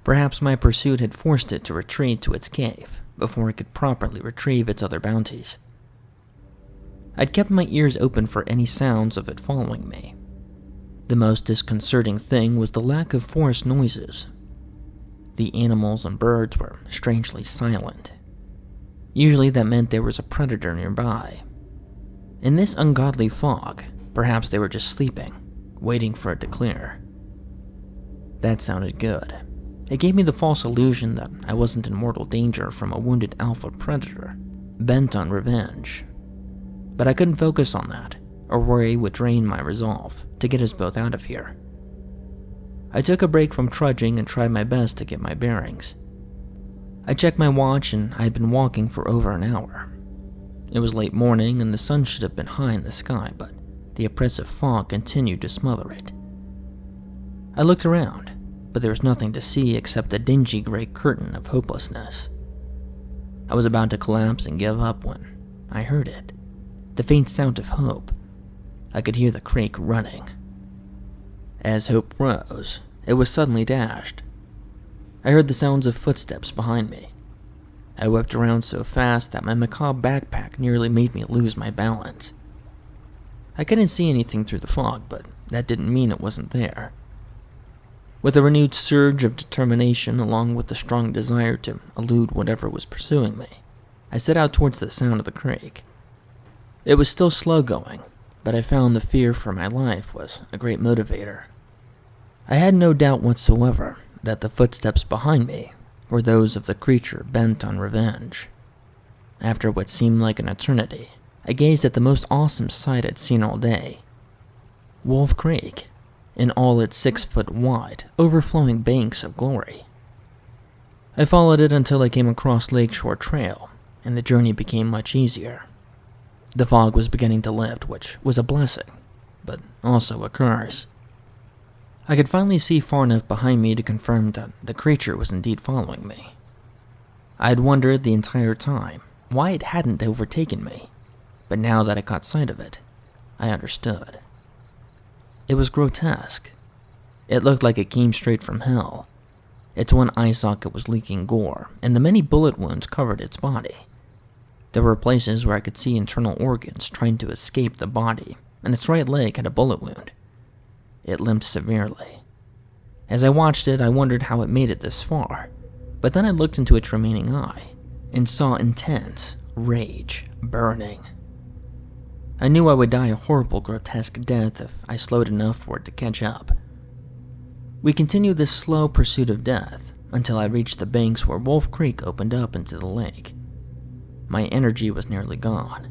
Perhaps my pursuit had forced it to retreat to its cave before it could properly retrieve its other bounties. I'd kept my ears open for any sounds of it following me. The most disconcerting thing was the lack of forest noises. The animals and birds were strangely silent. Usually that meant there was a predator nearby. In this ungodly fog, perhaps they were just sleeping, waiting for it to clear. That sounded good. It gave me the false illusion that I wasn't in mortal danger from a wounded alpha predator, bent on revenge. But I couldn't focus on that, or worry would drain my resolve to get us both out of here. I took a break from trudging and tried my best to get my bearings. I checked my watch and I had been walking for over an hour. It was late morning and the sun should have been high in the sky, but the oppressive fog continued to smother it. I looked around, but there was nothing to see except the dingy gray curtain of hopelessness. I was about to collapse and give up when I heard it, the faint sound of hope. I could hear the crake running. As hope rose, it was suddenly dashed. I heard the sounds of footsteps behind me. I whipped around so fast that my macabre backpack nearly made me lose my balance. I couldn't see anything through the fog, but that didn't mean it wasn't there. With a renewed surge of determination along with the strong desire to elude whatever was pursuing me, I set out towards the sound of the crake. It was still slow going, but I found the fear for my life was a great motivator. I had no doubt whatsoever that the footsteps behind me were those of the creature bent on revenge. After what seemed like an eternity, I gazed at the most awesome sight I'd seen all day. Wolf Creek, in all its 6-foot-wide, overflowing banks of glory. I followed it until I came across Lakeshore Trail, and the journey became much easier. The fog was beginning to lift, which was a blessing, but also a curse. I could finally see far enough behind me to confirm that the creature was indeed following me. I had wondered the entire time why it hadn't overtaken me, but now that I caught sight of it, I understood. It was grotesque. It looked like it came straight from hell. Its one eye socket was leaking gore, and the many bullet wounds covered its body. There were places where I could see internal organs trying to escape the body, and its right leg had a bullet wound. It limped severely. As I watched it, I wondered how it made it this far, but then I looked into its remaining eye and saw intense rage burning. I knew I would die a horrible, grotesque death if I slowed enough for it to catch up. We continued this slow pursuit of death until I reached the banks where Wolf Creek opened up into the lake. My energy was nearly gone.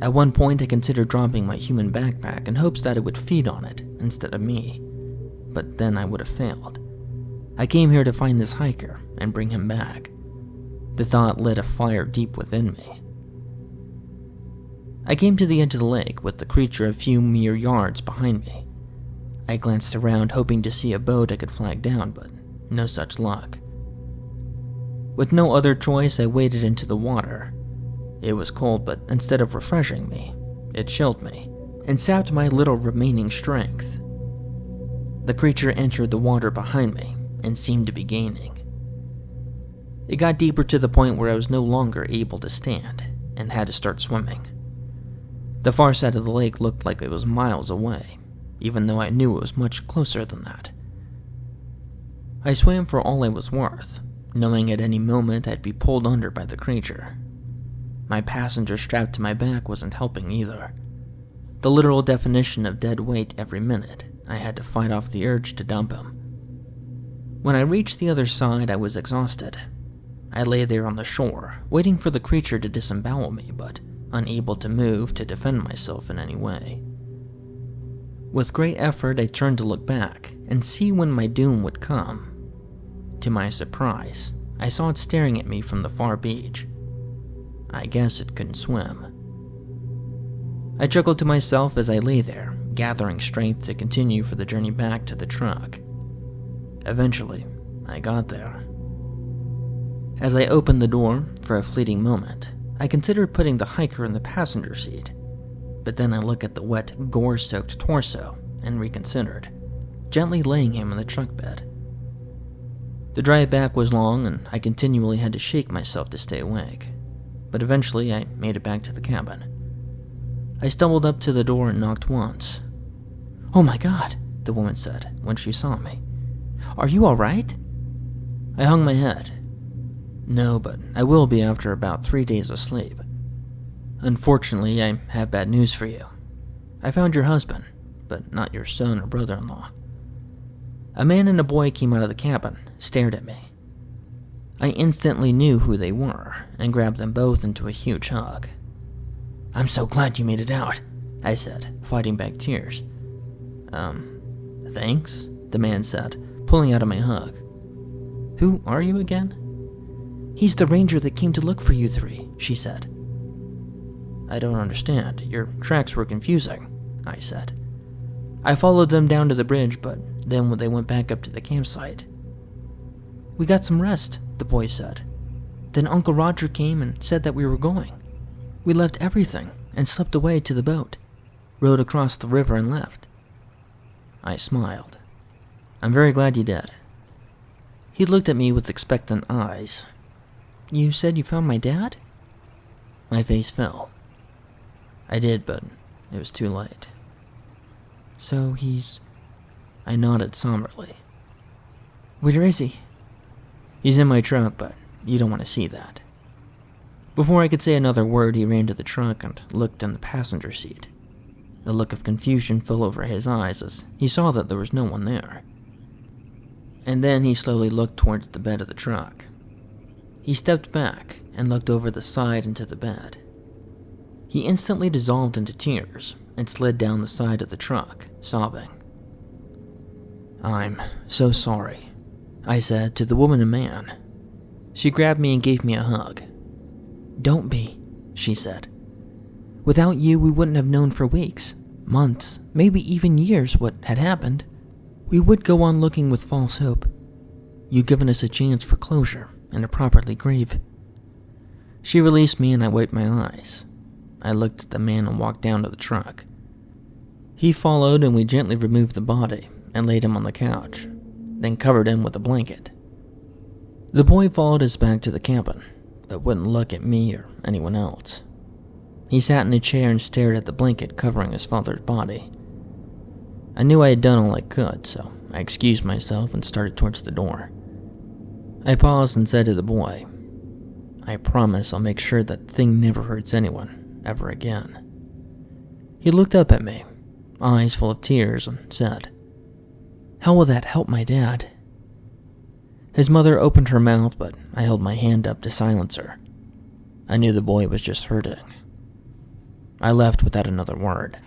At one point, I considered dropping my human backpack in hopes that it would feed on it instead of me, but then I would have failed. I came here to find this hiker and bring him back. The thought lit a fire deep within me. I came to the edge of the lake with the creature a few mere yards behind me. I glanced around hoping to see a boat I could flag down, but no such luck. With no other choice, I waded into the water. It was cold, but instead of refreshing me, it chilled me and sapped my little remaining strength. The creature entered the water behind me and seemed to be gaining. It got deeper to the point where I was no longer able to stand and had to start swimming. The far side of the lake looked like it was miles away, even though I knew it was much closer than that. I swam for all I was worth, knowing at any moment I'd be pulled under by the creature. My passenger strapped to my back wasn't helping either. The literal definition of dead weight every minute, I had to fight off the urge to dump him. When I reached the other side, I was exhausted. I lay there on the shore, waiting for the creature to disembowel me, but unable to move to defend myself in any way. With great effort, I turned to look back and see when my doom would come. To my surprise, I saw it staring at me from the far beach. I guess it couldn't swim. I chuckled to myself as I lay there, gathering strength to continue for the journey back to the truck. Eventually, I got there. As I opened the door, for a fleeting moment, I considered putting the hiker in the passenger seat, but then I looked at the wet, gore-soaked torso and reconsidered, gently laying him in the truck bed. The drive back was long, and I continually had to shake myself to stay awake, but eventually I made it back to the cabin. I stumbled up to the door and knocked once. "Oh my God," the woman said when she saw me. "Are you all right?" I hung my head. "No, but I will be after about 3 days of sleep. Unfortunately, I have bad news for you. I found your husband, but not your son or brother-in-law." A man and a boy came out of the cabin, stared at me. I instantly knew who they were and grabbed them both into a huge hug. "I'm so glad you made it out," I said, fighting back tears. Thanks," the man said, pulling out of my hug. "Who are you again?" "He's the ranger that came to look for you three," she said. "I don't understand. Your tracks were confusing," I said. "I followed them down to the bridge, but then they went back up to the campsite." "We got some rest," the boy said. "Then Uncle Roger came and said that we were going. We left everything and slipped away to the boat, rowed across the river and left." I smiled. "I'm very glad you did." He looked at me with expectant eyes. "You said you found my dad?" My face fell. "I did, but it was too late." "So he's..." I nodded somberly. "Where is he?" "He's in my truck, but you don't want to see that." Before I could say another word, he ran to the truck and looked in the passenger seat. A look of confusion fell over his eyes as he saw that there was no one there. And then he slowly looked towards the bed of the truck. He stepped back and looked over the side into the bed. He instantly dissolved into tears and slid down the side of the truck, sobbing. "I'm so sorry," I said to the woman and man. She grabbed me and gave me a hug. "Don't be," she said. "Without you, we wouldn't have known for weeks, months, maybe even years what had happened. We would go on looking with false hope. You've given us a chance for closure and to properly grieve." She released me and I wiped my eyes. I looked at the man and walked down to the truck. He followed and we gently removed the body and laid him on the couch, then covered him with a blanket. The boy followed us back to the cabin, but wouldn't look at me or anyone else. He sat in a chair and stared at the blanket covering his father's body. I knew I had done all I could, so I excused myself and started towards the door. I paused and said to the boy, "I promise I'll make sure that thing never hurts anyone, ever again." He looked up at me, eyes full of tears, and said, "How will that help my dad?" His mother opened her mouth, but I held my hand up to silence her. I knew the boy was just hurting. I left without another word.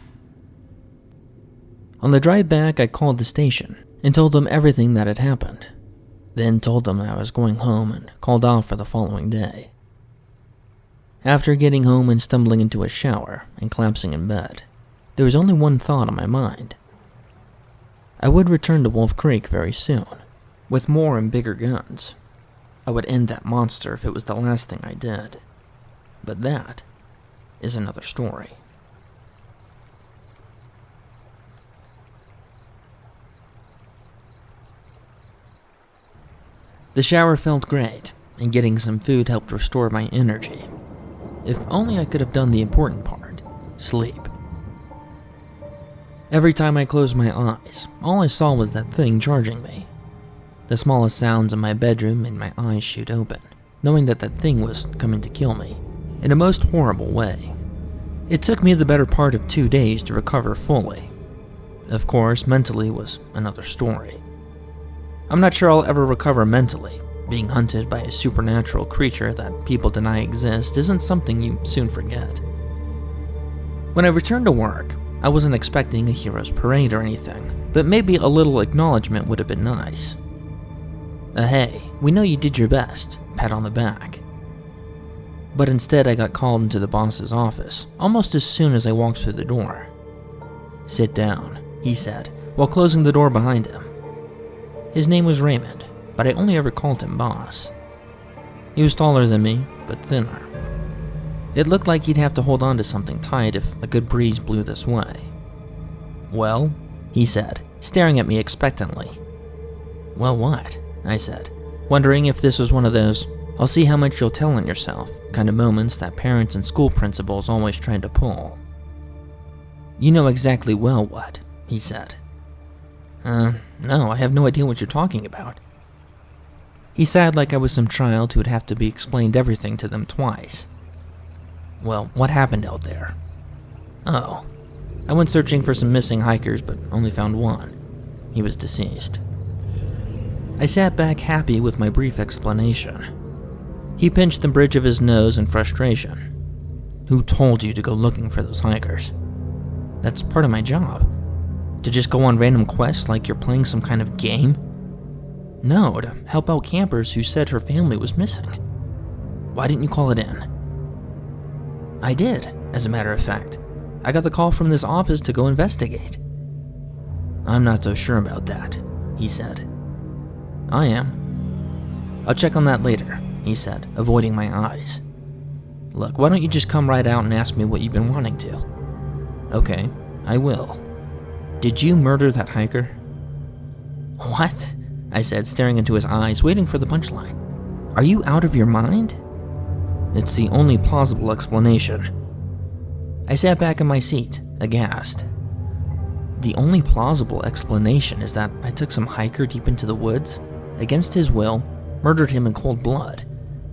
On the drive back, I called the station and told them everything that had happened, then told them I was going home and called off for the following day. After getting home and stumbling into a shower and collapsing in bed, there was only one thought on my mind. I would return to Wolf Creek very soon, with more and bigger guns. I would end that monster if it was the last thing I did. But that is another story. The shower felt great, and getting some food helped restore my energy. If only I could have done the important part, sleep. Every time I closed my eyes, all I saw was that thing charging me. The smallest sounds in my bedroom made my eyes shoot open, knowing that thing was coming to kill me, in a most horrible way. It took me the better part of 2 days to recover fully. Of course, mentally was another story. I'm not sure I'll ever recover mentally. Being hunted by a supernatural creature that people deny exists isn't something you soon forget. When I returned to work, I wasn't expecting a hero's parade or anything, but maybe a little acknowledgement would have been nice. Hey, we know you did your best, pat on the back. But instead I got called into the boss's office, almost as soon as I walked through the door. "Sit down," he said, while closing the door behind him. His name was Raymond, but I only ever called him boss. He was taller than me, but thinner. It looked like he'd have to hold on to something tight if a good breeze blew this way. "Well," he said, staring at me expectantly. "Well, what?" I said, wondering if this was one of those "I'll see how much you'll tell on yourself" kind of moments that parents and school principals always try to pull. "You know exactly well what," he said. No, I have no idea what you're talking about." He sighed like I was some child who would have to be explained everything to them twice. "Well, what happened out there?" "Oh, I went searching for some missing hikers, but only found one. He was deceased." I sat back happy with my brief explanation. He pinched the bridge of his nose in frustration. "Who told you to go looking for those hikers?" "That's part of my job. To just go on random quests like you're playing some kind of game?" "No, to help out campers who said her family was missing." "Why didn't you call it in?" "I did, as a matter of fact. I got the call from this office to go investigate." "I'm not so sure about that," he said. "I am." "I'll check on that later," he said, avoiding my eyes. "Look, why don't you just come right out and ask me what you've been wanting to?" "Okay, I will. Did you murder that hiker?" "What?" I said, staring into his eyes, waiting for the punchline. "Are you out of your mind?" "It's the only plausible explanation." I sat back in my seat, aghast. "The only plausible explanation is that I took some hiker deep into the woods, against his will, murdered him in cold blood,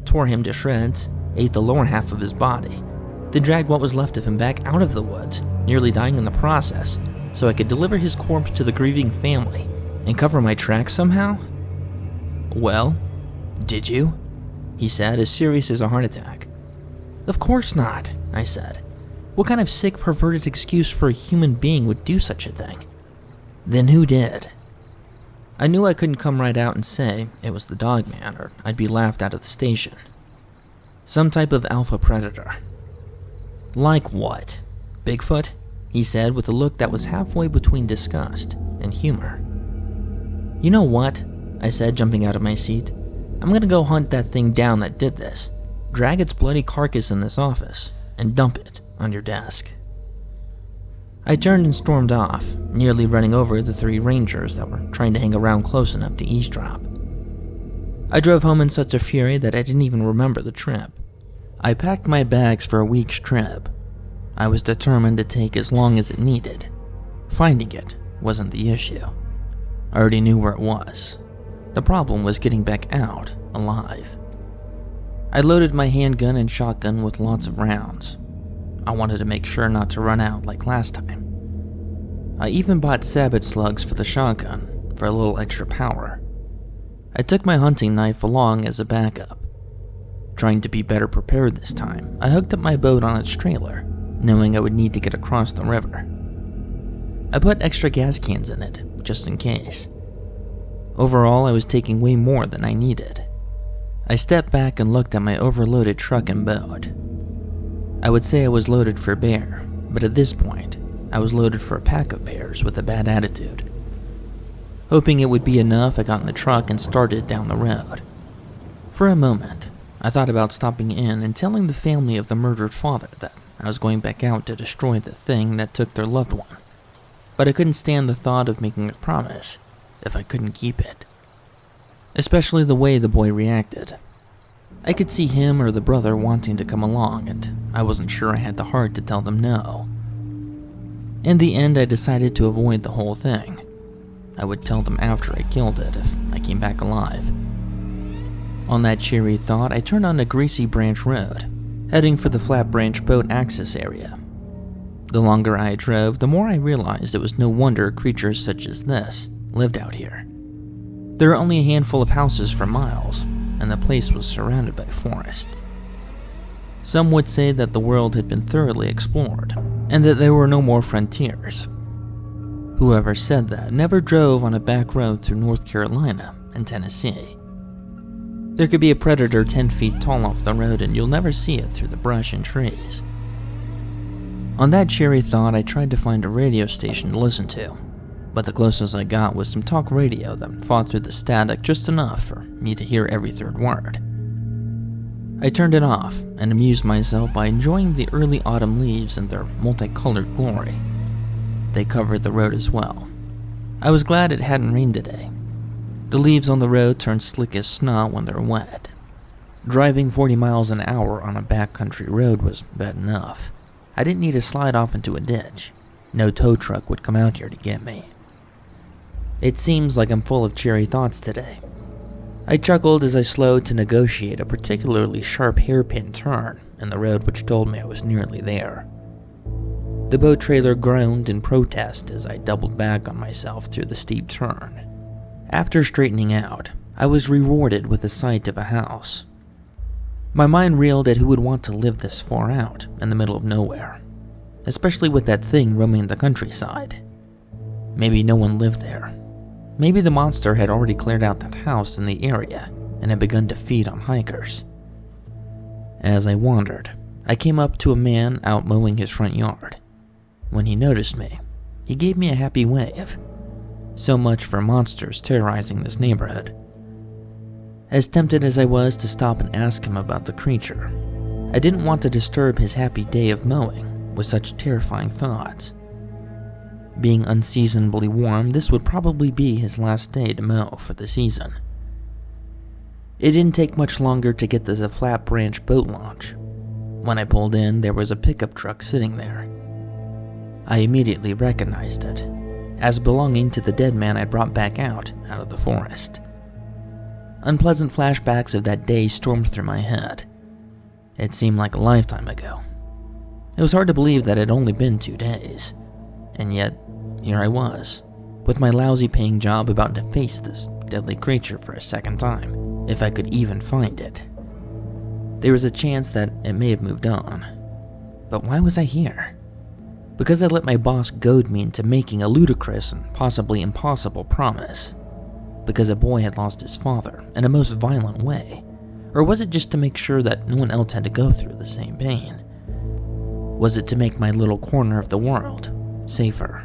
tore him to shreds, ate the lower half of his body, then dragged what was left of him back out of the woods, nearly dying in the process, so I could deliver his corpse to the grieving family and cover my tracks somehow?" "Well, did you?" he said, as serious as a heart attack. "Of course not," I said. "What kind of sick, perverted excuse for a human being would do such a thing?" "Then who did?" I knew I couldn't come right out and say it was the dogman, or I'd be laughed out of the station. Some type of alpha predator. "Like what? Bigfoot?" he said with a look that was halfway between disgust and humor. "You know what?" I said, jumping out of my seat. "I'm gonna go hunt that thing down that did this, drag its bloody carcass in this office, and dump it on your desk." I turned and stormed off, nearly running over the 3 rangers that were trying to hang around close enough to eavesdrop. I drove home in such a fury that I didn't even remember the trip. I packed my bags for a week's trip. I was determined to take as long as it needed. Finding it wasn't the issue. I already knew where it was. The problem was getting back out alive. I loaded my handgun and shotgun with lots of rounds. I wanted to make sure not to run out like last time. I even bought sabot slugs for the shotgun for a little extra power. I took my hunting knife along as a backup. Trying to be better prepared this time, I hooked up my boat on its trailer, knowing I would need to get across the river. I put extra gas cans in it, just in case. Overall, I was taking way more than I needed. I stepped back and looked at my overloaded truck and boat. I would say I was loaded for bear, but at this point, I was loaded for a pack of bears with a bad attitude. Hoping it would be enough, I got in the truck and started down the road. For a moment, I thought about stopping in and telling the family of the murdered father that I was going back out to destroy the thing that took their loved one. But I couldn't stand the thought of making a promise if I couldn't keep it. Especially the way the boy reacted. I could see him or the brother wanting to come along, and I wasn't sure I had the heart to tell them no. In the end, I decided to avoid the whole thing. I would tell them after I killed it if I came back alive. On that cheery thought, I turned on a greasy branch road, heading for the flat branch boat access area. The longer I drove, the more I realized it was no wonder creatures such as this lived out here. There were only a handful of houses for miles, and the place was surrounded by forest. Some would say that the world had been thoroughly explored, and that there were no more frontiers. Whoever said that never drove on a back road through North Carolina and Tennessee. There could be a predator 10 feet tall off the road and you'll never see it through the brush and trees. On that cheery thought, I tried to find a radio station to listen to, but the closest I got was some talk radio that fought through the static just enough for me to hear every third word. I turned it off and amused myself by enjoying the early autumn leaves and their multicolored glory. They covered the road as well. I was glad it hadn't rained today. The leaves on the road turn slick as snow when they're wet. Driving 40 miles an hour on a backcountry road was bad enough. I didn't need to slide off into a ditch. No tow truck would come out here to get me. It seems like I'm full of cheery thoughts today. I chuckled as I slowed to negotiate a particularly sharp hairpin turn in the road which told me I was nearly there. The boat trailer groaned in protest as I doubled back on myself through the steep turn. After straightening out, I was rewarded with the sight of a house. My mind reeled at who would want to live this far out in the middle of nowhere, especially with that thing roaming the countryside. Maybe no one lived there. Maybe the monster had already cleared out that house in the area and had begun to feed on hikers. As I wandered, I came up to a man out mowing his front yard. When he noticed me, he gave me a happy wave. So much for monsters terrorizing this neighborhood. As tempted as I was to stop and ask him about the creature, I didn't want to disturb his happy day of mowing with such terrifying thoughts. Being unseasonably warm, this would probably be his last day to mow for the season. It didn't take much longer to get to the flat branch boat launch. When I pulled in, there was a pickup truck sitting there. I immediately recognized it as belonging to the dead man I brought back out of the forest. Unpleasant flashbacks of that day stormed through my head. It seemed like a lifetime ago. It was hard to believe that it had only been 2 days, and yet here I was, with my lousy paying job about to face this deadly creature for a second time, if I could even find it. There was a chance that it may have moved on, but why was I here? Because I let my boss goad me into making a ludicrous and possibly impossible promise. Because a boy had lost his father in a most violent way. Or was it just to make sure that no one else had to go through the same pain? Was it to make my little corner of the world safer?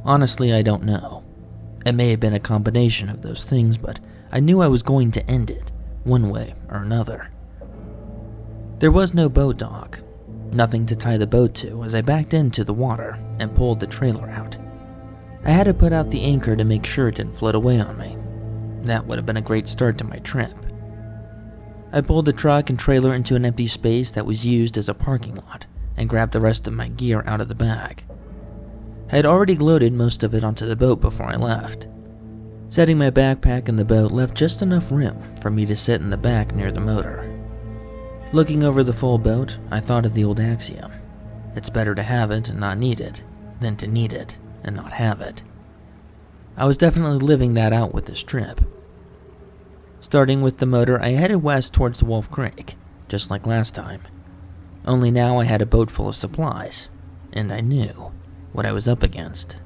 Honestly, I don't know. It may have been a combination of those things, but I knew I was going to end it, one way or another. There was no boat dock. nothing to tie the boat to as I backed into the water and pulled the trailer out. I had to put out the anchor to make sure it didn't float away on me. That would have been a great start to my trip. I pulled the truck and trailer into an empty space that was used as a parking lot and grabbed the rest of my gear out of the bag. I had already loaded most of it onto the boat before I left. Setting my backpack in the boat left just enough room for me to sit in the back near the motor. Looking over the full boat, I thought of the old axiom: it's better to have it and not need it than to need it and not have it. I was definitely living that out with this trip. Starting with the motor, I headed west towards Wolf Creek, just like last time. Only now I had a boat full of supplies, and I knew what I was up against.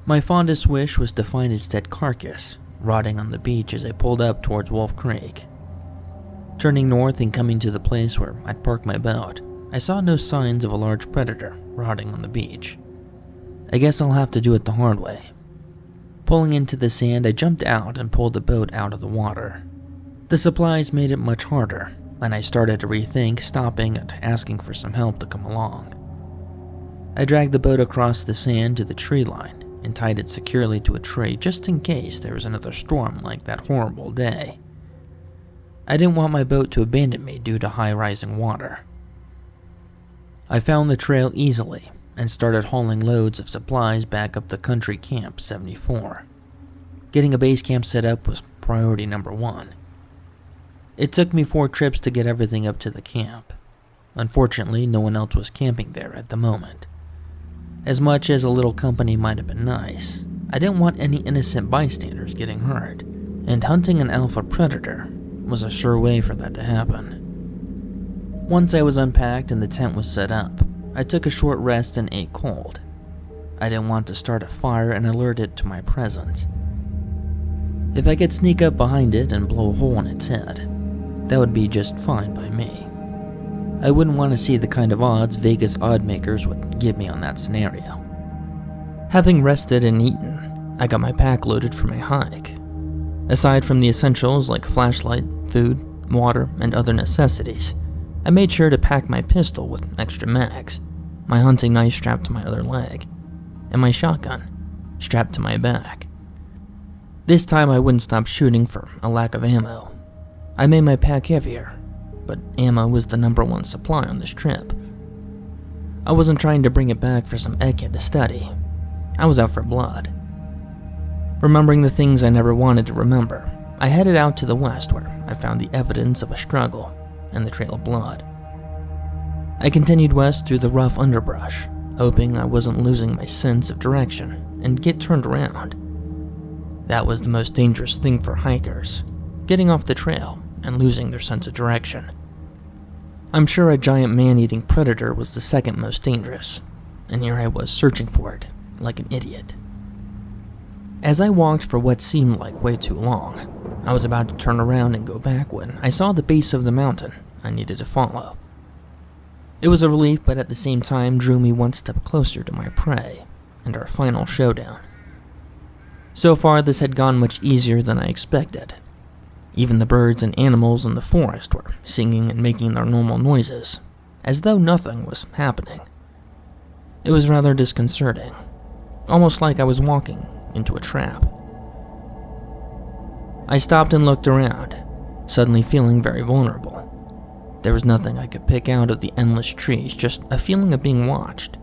My fondest wish was to find its dead carcass, rotting on the beach as I pulled up towards Wolf Creek. Turning north and coming to the place where I'd parked my boat, I saw no signs of a large predator rotting on the beach. I guess I'll have to do it the hard way. Pulling into the sand, I jumped out and pulled the boat out of the water. The supplies made it much harder, and I started to rethink stopping and asking for some help to come along. I dragged the boat across the sand to the tree line and tied it securely to a tree just in case there was another storm like that horrible day. I didn't want my boat to abandon me due to high rising water. I found the trail easily and started hauling loads of supplies back up to Country Camp 74. Getting a base camp set up was priority number one. It took me 4 trips to get everything up to the camp. Unfortunately, no one else was camping there at the moment. As much as a little company might have been nice, I didn't want any innocent bystanders getting hurt, and hunting an alpha predator was a sure way for that to happen. Once I was unpacked and the tent was set up, I took a short rest and ate cold. I didn't want to start a fire and alert it to my presence. If I could sneak up behind it and blow a hole in its head, that would be just fine by me. I wouldn't want to see the kind of odds Vegas oddmakers would give me on that scenario. Having rested and eaten, I got my pack loaded for my hike. Aside from the essentials like flashlight, food, water, and other necessities, I made sure to pack my pistol with extra mags, my hunting knife strapped to my other leg, and my shotgun strapped to my back. This time I wouldn't stop shooting for a lack of ammo. I made my pack heavier, but ammo was the number one supply on this trip. I wasn't trying to bring it back for some egghead to study. I was out for blood. Remembering the things I never wanted to remember, I headed out to the west where I found the evidence of a struggle and the trail of blood. I continued west through the rough underbrush, hoping I wasn't losing my sense of direction and get turned around. That was the most dangerous thing for hikers, getting off the trail and losing their sense of direction. I'm sure a giant man-eating predator was the second most dangerous, and here I was searching for it like an idiot. As I walked for what seemed like way too long, I was about to turn around and go back when I saw the base of the mountain I needed to follow. It was a relief, but at the same time drew me one step closer to my prey and our final showdown. So far, this had gone much easier than I expected. Even the birds and animals in the forest were singing and making their normal noises, as though nothing was happening. It was rather disconcerting, almost like I was walking into a trap. I stopped and looked around, suddenly feeling very vulnerable. There was nothing I could pick out of the endless trees, just a feeling of being watched.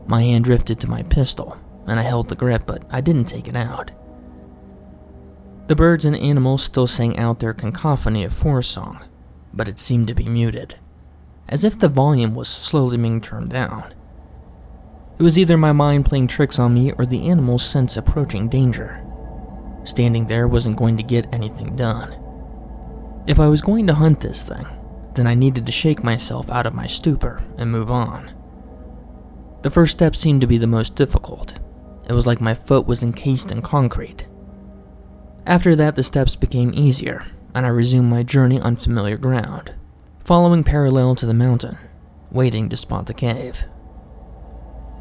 My hand drifted to my pistol, and I held the grip, but I didn't take it out. The birds and animals still sang out their cacophony of forest song, but it seemed to be muted, as if the volume was slowly being turned down. It was either my mind playing tricks on me or the animals sense approaching danger. Standing there wasn't going to get anything done. If I was going to hunt this thing, then I needed to shake myself out of my stupor and move on. The first step seemed to be the most difficult. It was like my foot was encased in concrete. After that, the steps became easier, and I resumed my journey on familiar ground, following parallel to the mountain, waiting to spot the cave.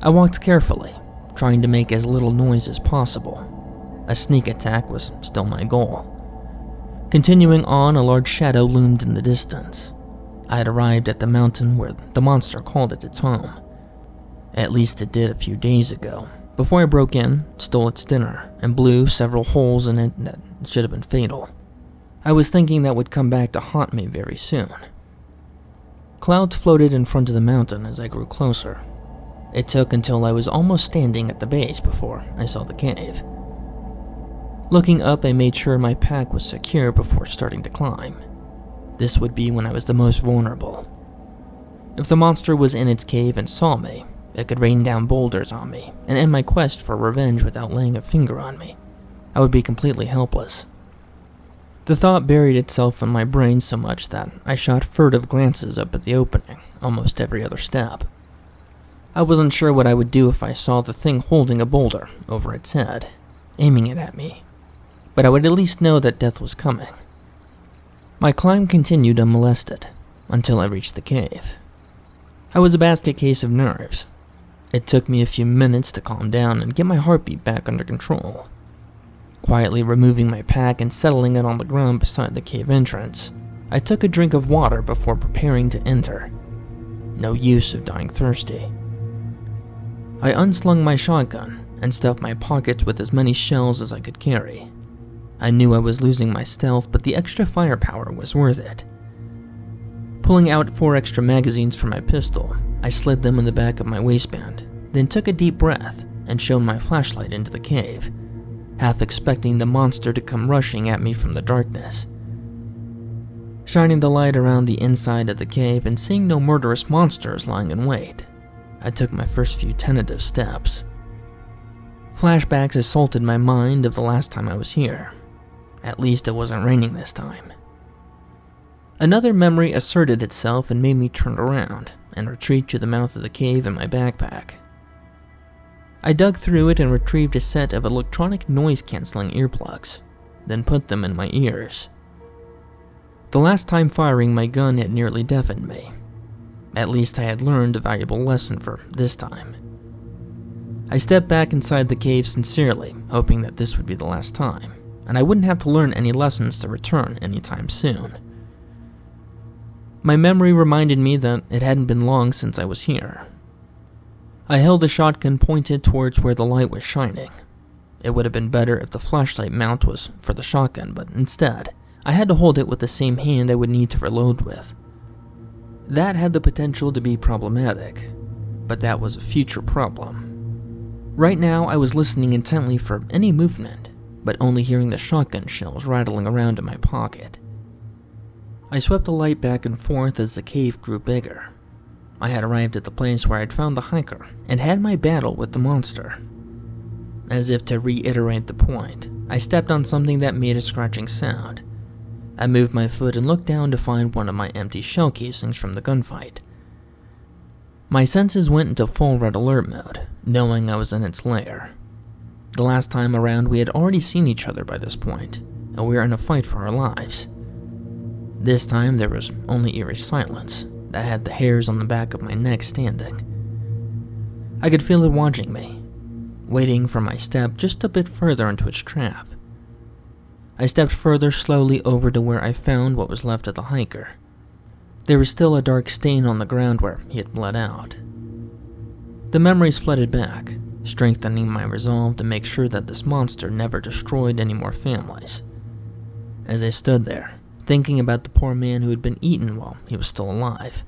I walked carefully, trying to make as little noise as possible. A sneak attack was still my goal. Continuing on, a large shadow loomed in the distance. I had arrived at the mountain where the monster called it its home. At least it did a few days ago, before I broke in, stole its dinner, and blew several holes in it that should have been fatal. I was thinking that would come back to haunt me very soon. Clouds floated in front of the mountain as I grew closer. It took until I was almost standing at the base before I saw the cave. Looking up, I made sure my pack was secure before starting to climb. This would be when I was the most vulnerable. If the monster was in its cave and saw me, it could rain down boulders on me and end my quest for revenge without laying a finger on me. I would be completely helpless. The thought buried itself in my brain so much that I shot furtive glances up at the opening almost every other step. I wasn't sure what I would do if I saw the thing holding a boulder over its head, aiming it at me, but I would at least know that death was coming. My climb continued unmolested until I reached the cave. I was a basket case of nerves. It took me a few minutes to calm down and get my heartbeat back under control. Quietly removing my pack and settling it on the ground beside the cave entrance, I took a drink of water before preparing to enter. No use of dying thirsty. I unslung my shotgun and stuffed my pockets with as many shells as I could carry. I knew I was losing my stealth, but the extra firepower was worth it. Pulling out 4 extra magazines from my pistol, I slid them in the back of my waistband, then took a deep breath and shone my flashlight into the cave, half expecting the monster to come rushing at me from the darkness. Shining the light around the inside of the cave and seeing no murderous monsters lying in wait, I took my first few tentative steps. Flashbacks assaulted my mind of the last time I was here. At least it wasn't raining this time. Another memory asserted itself and made me turn around and retreat to the mouth of the cave in my backpack. I dug through it and retrieved a set of electronic noise-canceling earplugs, then put them in my ears. The last time firing my gun had nearly deafened me. At least I had learned a valuable lesson for this time. I stepped back inside the cave sincerely, hoping that this would be the last time, and I wouldn't have to learn any lessons to return anytime soon. My memory reminded me that it hadn't been long since I was here. I held the shotgun pointed towards where the light was shining. It would have been better if the flashlight mount was for the shotgun, but instead, I had to hold it with the same hand I would need to reload with. That had the potential to be problematic, but that was a future problem. Right now, I was listening intently for any movement, but only hearing the shotgun shells rattling around in my pocket. I swept the light back and forth as the cave grew bigger. I had arrived at the place where I'd found the hiker and had my battle with the monster. As if to reiterate the point, I stepped on something that made a scratching sound. I moved my foot and looked down to find one of my empty shell casings from the gunfight. My senses went into full red alert mode, knowing I was in its lair. The last time around, we had already seen each other by this point, and we were in a fight for our lives. This time, there was only eerie silence that had the hairs on the back of my neck standing. I could feel it watching me, waiting for my step just a bit further into its trap. I stepped further slowly over to where I found what was left of the hiker. There was still a dark stain on the ground where he had bled out. The memories flooded back, strengthening my resolve to make sure that this monster never destroyed any more families. As I stood there, thinking about the poor man who had been eaten while he was still alive,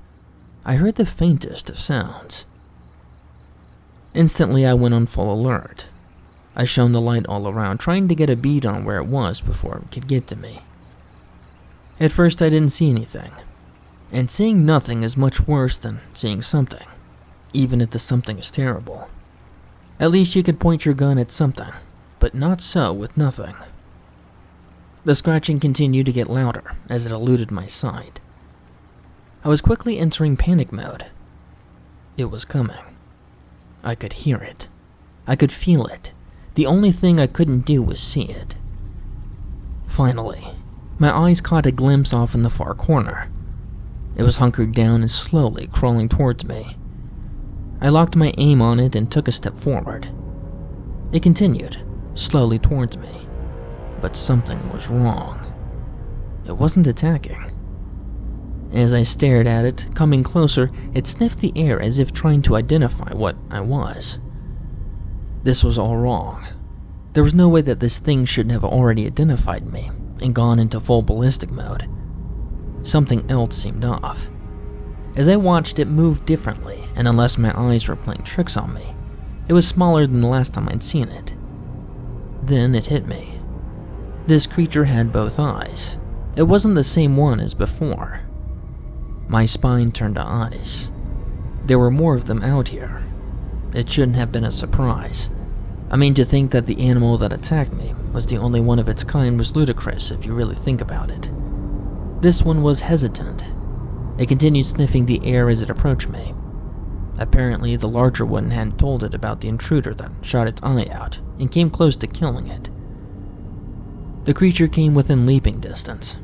I heard the faintest of sounds. Instantly, I went on full alert. I shone the light all around, trying to get a bead on where it was before it could get to me. At first, I didn't see anything, and seeing nothing is much worse than seeing something, even if the something is terrible. At least you could point your gun at something, but not so with nothing. The scratching continued to get louder as it eluded my sight. I was quickly entering panic mode. It was coming. I could hear it. I could feel it. The only thing I couldn't do was see it. Finally, my eyes caught a glimpse off in the far corner. It was hunkered down and slowly crawling towards me. I locked my aim on it and took a step forward. It continued, slowly towards me, but something was wrong. It wasn't attacking. As I stared at it, coming closer, it sniffed the air as if trying to identify what I was. This was all wrong. There was no way that this thing shouldn't have already identified me and gone into full ballistic mode. Something else seemed off. As I watched, it move differently, and unless my eyes were playing tricks on me, it was smaller than the last time I'd seen it. Then it hit me. This creature had both eyes. It wasn't the same one as before. My spine turned to ice. There were more of them out here. It shouldn't have been a surprise. I mean, to think that the animal that attacked me was the only one of its kind was ludicrous if you really think about it. This one was hesitant. It continued sniffing the air as it approached me. Apparently, the larger one hadn't told it about the intruder that shot its eye out and came close to killing it. The creature came within leaping distance.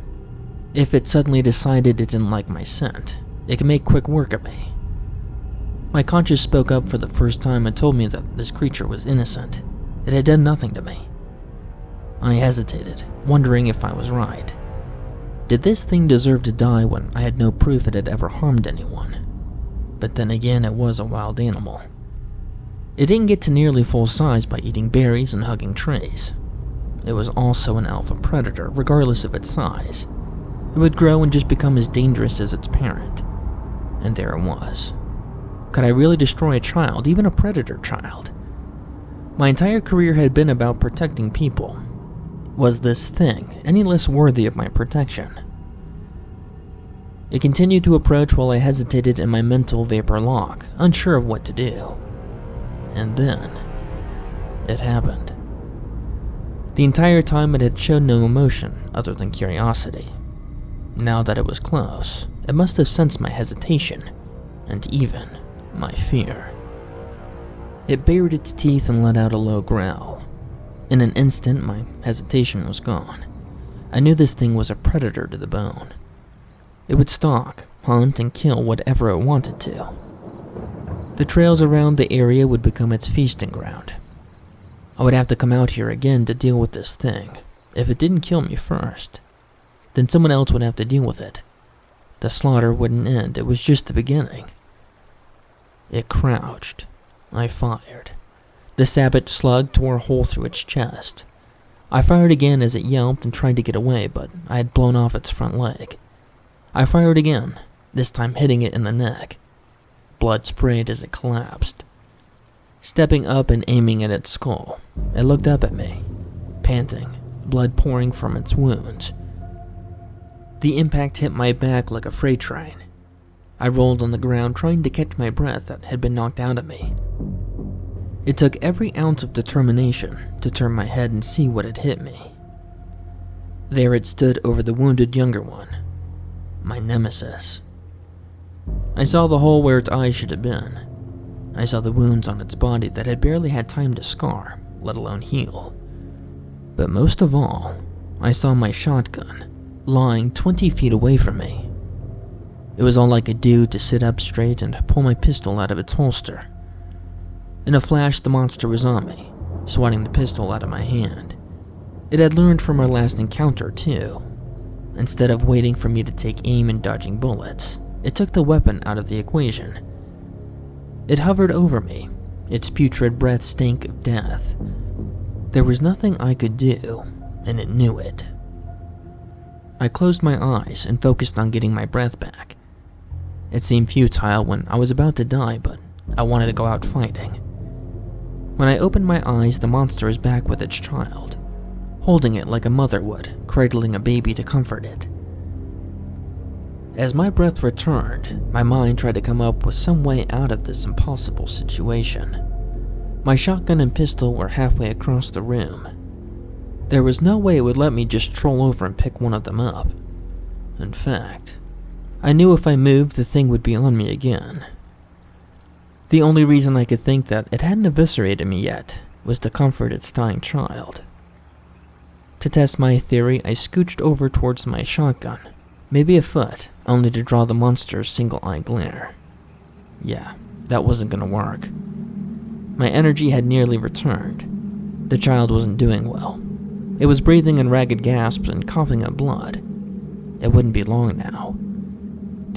If it suddenly decided it didn't like my scent, it could make quick work of me. My conscience spoke up for the first time and told me that this creature was innocent. It had done nothing to me. I hesitated, wondering if I was right. Did this thing deserve to die when I had no proof it had ever harmed anyone? But then again, it was a wild animal. It didn't get to nearly full size by eating berries and hugging trees. It was also an alpha predator, regardless of its size. It would grow and just become as dangerous as its parent. And there it was. Could I really destroy a child, even a predator child? My entire career had been about protecting people. Was this thing any less worthy of my protection? It continued to approach while I hesitated in my mental vapor lock, unsure of what to do. And then, it happened. The entire time it had shown no emotion other than curiosity. Now that it was close, it must have sensed my hesitation, and even my fear. It bared its teeth and let out a low growl. In an instant, my hesitation was gone. I knew this thing was a predator to the bone. It would stalk, hunt, and kill whatever it wanted to. The trails around the area would become its feasting ground. I would have to come out here again to deal with this thing. If it didn't kill me first, then someone else would have to deal with it. The slaughter wouldn't end, it was just the beginning. It crouched. I fired. The savage slug tore a hole through its chest. I fired again as it yelped and tried to get away, but I had blown off its front leg. I fired again, this time hitting it in the neck. Blood sprayed as it collapsed. Stepping up and aiming at its skull, it looked up at me, panting, blood pouring from its wounds. The impact hit my back like a freight train. I rolled on the ground trying to catch my breath that had been knocked out of me. It took every ounce of determination to turn my head and see what had hit me. There it stood over the wounded younger one, my nemesis. I saw the hole where its eyes should have been. I saw the wounds on its body that had barely had time to scar, let alone heal. But most of all, I saw my shotgun lying 20 feet away from me. It was all I could do to sit up straight and pull my pistol out of its holster. In a flash, the monster was on me, swatting the pistol out of my hand. It had learned from our last encounter, too. Instead of waiting for me to take aim and dodging bullets, it took the weapon out of the equation. It hovered over me, its putrid breath stank of death. There was nothing I could do, and it knew it. I closed my eyes and focused on getting my breath back. It seemed futile when I was about to die, but I wanted to go out fighting. When I opened my eyes, the monster was back with its child, holding it like a mother would, cradling a baby to comfort it. As my breath returned, my mind tried to come up with some way out of this impossible situation. My shotgun and pistol were halfway across the room. There was no way it would let me just stroll over and pick one of them up. In fact, I knew if I moved, the thing would be on me again. The only reason I could think that it hadn't eviscerated me yet was to comfort its dying child. To test my theory, I scooched over towards my shotgun, maybe a foot, only to draw the monster's single-eye glare. Yeah, that wasn't gonna work. My energy had nearly returned. The child wasn't doing well. It was breathing in ragged gasps and coughing up blood. It wouldn't be long now.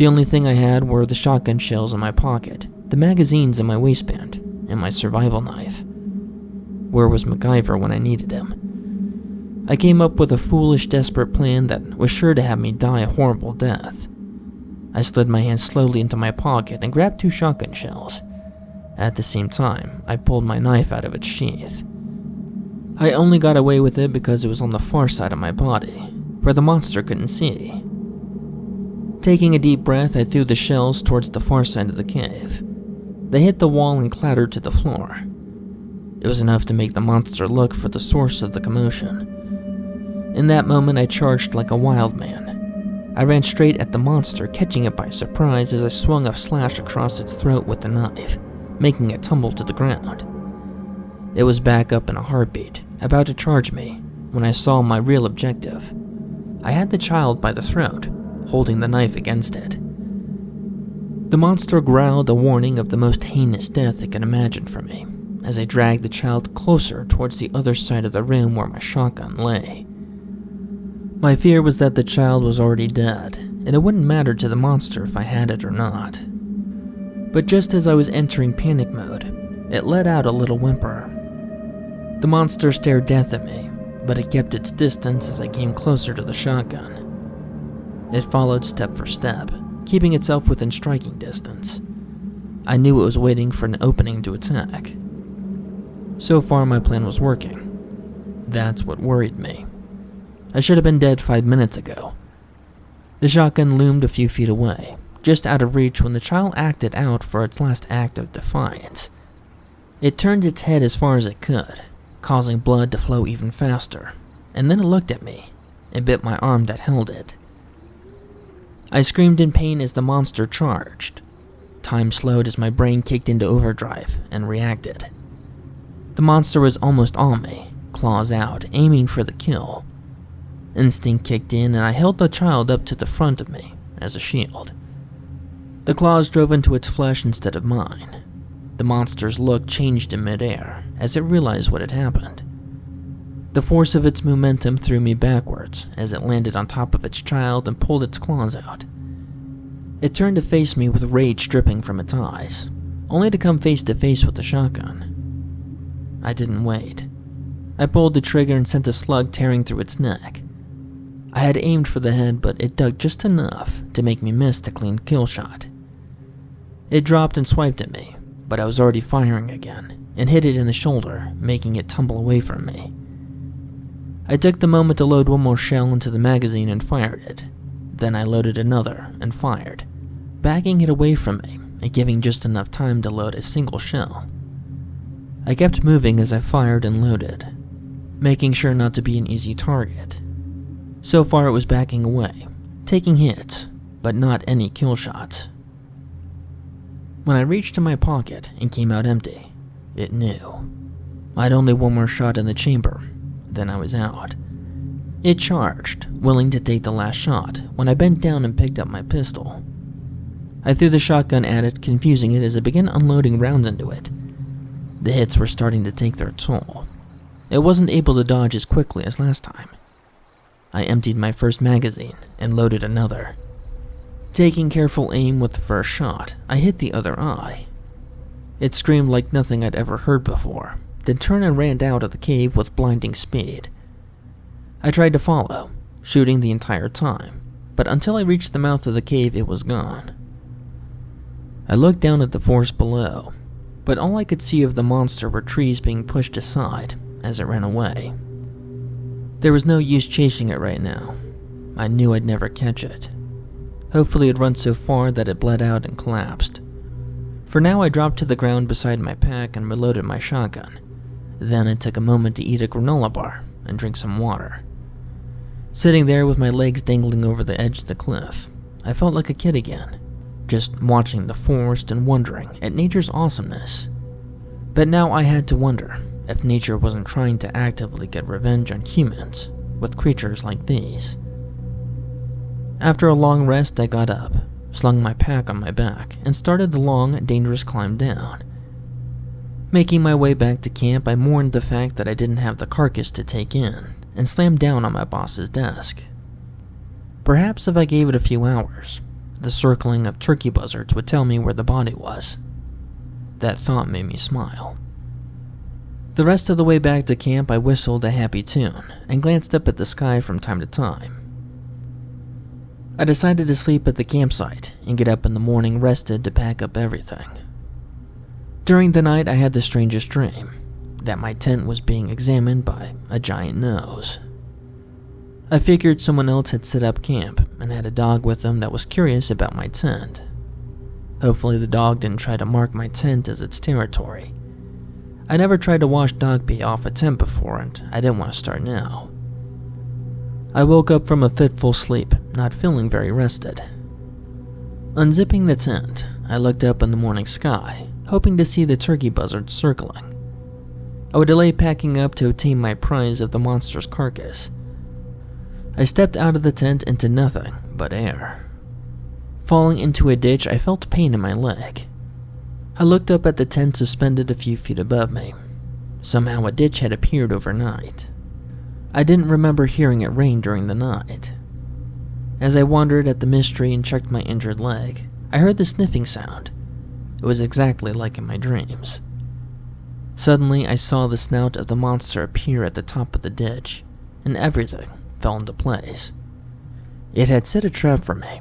The only thing I had were the shotgun shells in my pocket, the magazines in my waistband, and my survival knife. Where was MacGyver when I needed him? I came up with a foolish, desperate plan that was sure to have me die a horrible death. I slid my hand slowly into my pocket and grabbed 2 shotgun shells. At the same time, I pulled my knife out of its sheath. I only got away with it because it was on the far side of my body, where the monster couldn't see. Taking a deep breath, I threw the shells towards the far side of the cave. They hit the wall and clattered to the floor. It was enough to make the monster look for the source of the commotion. In that moment, I charged like a wild man. I ran straight at the monster, catching it by surprise as I swung a slash across its throat with the knife, making it tumble to the ground. It was back up in a heartbeat, about to charge me, when I saw my real objective. I had the child by the throat, holding the knife against it. The monster growled a warning of the most heinous death it could imagine for me, as I dragged the child closer towards the other side of the room where my shotgun lay. My fear was that the child was already dead, and it wouldn't matter to the monster if I had it or not. But just as I was entering panic mode, it let out a little whimper. The monster stared death at me, but it kept its distance as I came closer to the shotgun. It followed step for step, keeping itself within striking distance. I knew it was waiting for an opening to attack. So far, my plan was working. That's what worried me. I should have been dead 5 minutes ago. The shotgun loomed a few feet away, just out of reach when the child acted out for its last act of defiance. It turned its head as far as it could, causing blood to flow even faster, and then it looked at me and bit my arm that held it. I screamed in pain as the monster charged. Time slowed as my brain kicked into overdrive and reacted. The monster was almost on me, claws out, aiming for the kill. Instinct kicked in and I held the child up to the front of me as a shield. The claws drove into its flesh instead of mine. The monster's look changed in midair as it realized what had happened. The force of its momentum threw me backwards as it landed on top of its child and pulled its claws out. It turned to face me with rage dripping from its eyes, only to come face to face with the shotgun. I didn't wait. I pulled the trigger and sent a slug tearing through its neck. I had aimed for the head, but it dug just enough to make me miss the clean kill shot. It dropped and swiped at me, but I was already firing again, and hit it in the shoulder, making it tumble away from me. I took the moment to load one more shell into the magazine and fired it. Then I loaded another and fired, backing it away from me and giving just enough time to load a single shell. I kept moving as I fired and loaded, making sure not to be an easy target. So far it was backing away, taking hits, but not any kill shots. When I reached in my pocket and came out empty, it knew. I had only one more shot in the chamber, then I was out. It charged, willing to take the last shot, when I bent down and picked up my pistol. I threw the shotgun at it, confusing it as I began unloading rounds into it. The hits were starting to take their toll. It wasn't able to dodge as quickly as last time. I emptied my first magazine and loaded another. Taking careful aim with the first shot, I hit the other eye. It screamed like nothing I'd ever heard before, then turned and ran out of the cave with blinding speed. I tried to follow, shooting the entire time, but until I reached the mouth of the cave, it was gone. I looked down at the forest below, but all I could see of the monster were trees being pushed aside as it ran away. There was no use chasing it right now. I knew I'd never catch it. Hopefully it'd run so far that it bled out and collapsed. For now, I dropped to the ground beside my pack and reloaded my shotgun. Then I took a moment to eat a granola bar and drink some water. Sitting there with my legs dangling over the edge of the cliff, I felt like a kid again, just watching the forest and wondering at nature's awesomeness. But now I had to wonder if nature wasn't trying to actively get revenge on humans with creatures like these. After a long rest, I got up, slung my pack on my back, and started the long, dangerous climb down. Making my way back to camp, I mourned the fact that I didn't have the carcass to take in, and slammed down on my boss's desk. Perhaps if I gave it a few hours, the circling of turkey buzzards would tell me where the body was. That thought made me smile. The rest of the way back to camp, I whistled a happy tune and glanced up at the sky from time to time. I decided to sleep at the campsite and get up in the morning rested to pack up everything. During the night, I had the strangest dream, that my tent was being examined by a giant nose. I figured someone else had set up camp and had a dog with them that was curious about my tent. Hopefully the dog didn't try to mark my tent as its territory. I never tried to wash dog pee off a tent before, and I didn't want to start now. I woke up from a fitful sleep, not feeling very rested. Unzipping the tent, I looked up in the morning sky, hoping to see the turkey buzzards circling. I would delay packing up to obtain my prize of the monster's carcass. I stepped out of the tent into nothing but air. Falling into a ditch, I felt pain in my leg. I looked up at the tent suspended a few feet above me. Somehow a ditch had appeared overnight. I didn't remember hearing it rain during the night. As I wondered at the mystery and checked my injured leg, I heard the sniffing sound. It was exactly like in my dreams. Suddenly, I saw the snout of the monster appear at the top of the ditch, and everything fell into place. It had set a trap for me.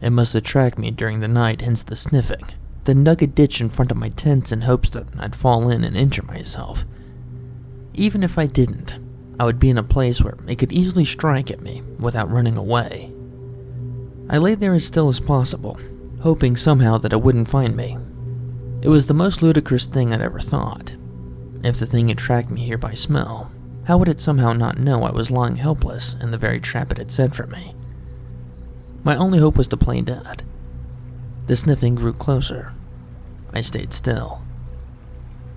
It must have tracked me during the night, hence the sniffing, then dug a ditch in front of my tent in hopes that I'd fall in and injure myself. Even if I didn't, I would be in a place where it could easily strike at me without running away. I lay there as still as possible, hoping somehow that it wouldn't find me. It was the most ludicrous thing I'd ever thought. If the thing had tracked me here by smell, how would it somehow not know I was lying helpless in the very trap it had set for me? My only hope was to play dead. The sniffing grew closer. I stayed still.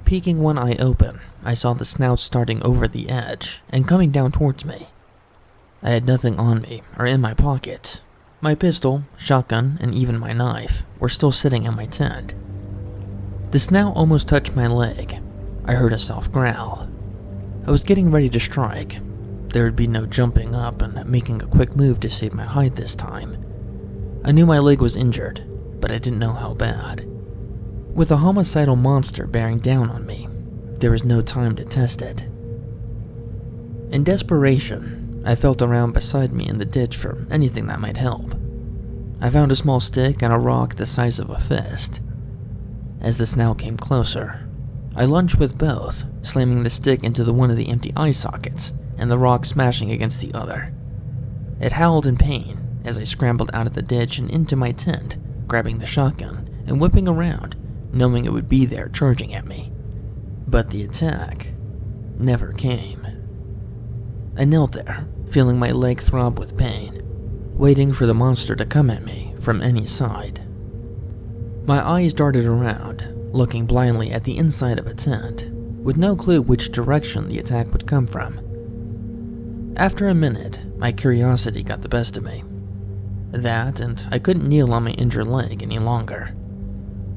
Peeking one eye open, I saw the snout starting over the edge and coming down towards me. I had nothing on me or in my pocket. My pistol, shotgun, and even my knife were still sitting in my tent. The snout almost touched my leg. I heard a soft growl. I was getting ready to strike. There would be no jumping up and making a quick move to save my hide this time. I knew my leg was injured, but I didn't know how bad. With a homicidal monster bearing down on me, there was no time to test it. In desperation, I felt around beside me in the ditch for anything that might help. I found a small stick and a rock the size of a fist. As the snout came closer, I lunged with both, slamming the stick into one of the empty eye sockets and the rock smashing against the other. It howled in pain as I scrambled out of the ditch and into my tent, grabbing the shotgun and whipping around, knowing it would be there charging at me. But the attack never came. I knelt there, feeling my leg throb with pain, waiting for the monster to come at me from any side. My eyes darted around, looking blindly at the inside of a tent, with no clue which direction the attack would come from. After a minute, my curiosity got the best of me. That, and I couldn't kneel on my injured leg any longer.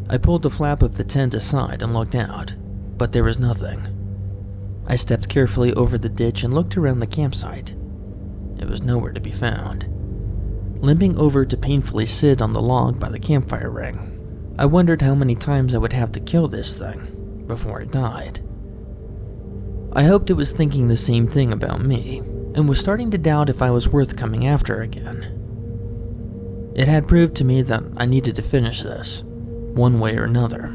I pulled the flap of the tent aside and looked out, but there was nothing. I stepped carefully over the ditch and looked around the campsite. It was nowhere to be found. Limping over to painfully sit on the log by the campfire ring, I wondered how many times I would have to kill this thing before it died. I hoped it was thinking the same thing about me, and was starting to doubt if I was worth coming after again. It had proved to me that I needed to finish this, one way or another.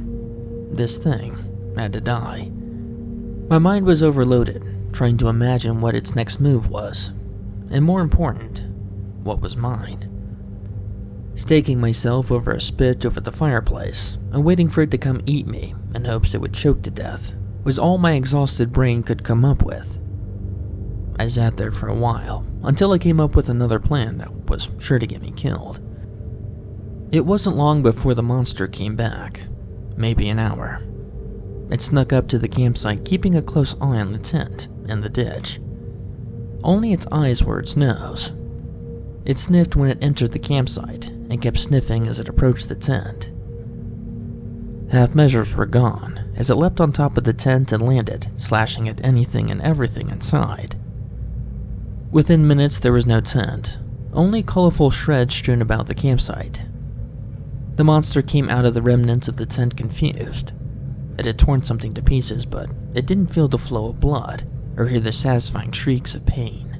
This thing had to die. My mind was overloaded, trying to imagine what its next move was, and more important, what was mine. Staking myself over a spit over the fireplace and waiting for it to come eat me in hopes it would choke to death was all my exhausted brain could come up with. I sat there for a while until I came up with another plan that was sure to get me killed. It wasn't long before the monster came back, maybe an hour. It snuck up to the campsite, keeping a close eye on the tent and the ditch. Only its eyes were its nose. It sniffed when it entered the campsite and kept sniffing as it approached the tent. Half measures were gone as it leapt on top of the tent and landed, slashing at anything and everything inside. Within minutes there was no tent, only colorful shreds strewn about the campsite, The monster came out of the remnants of the tent confused. It had torn something to pieces, but it didn't feel the flow of blood or hear the satisfying shrieks of pain.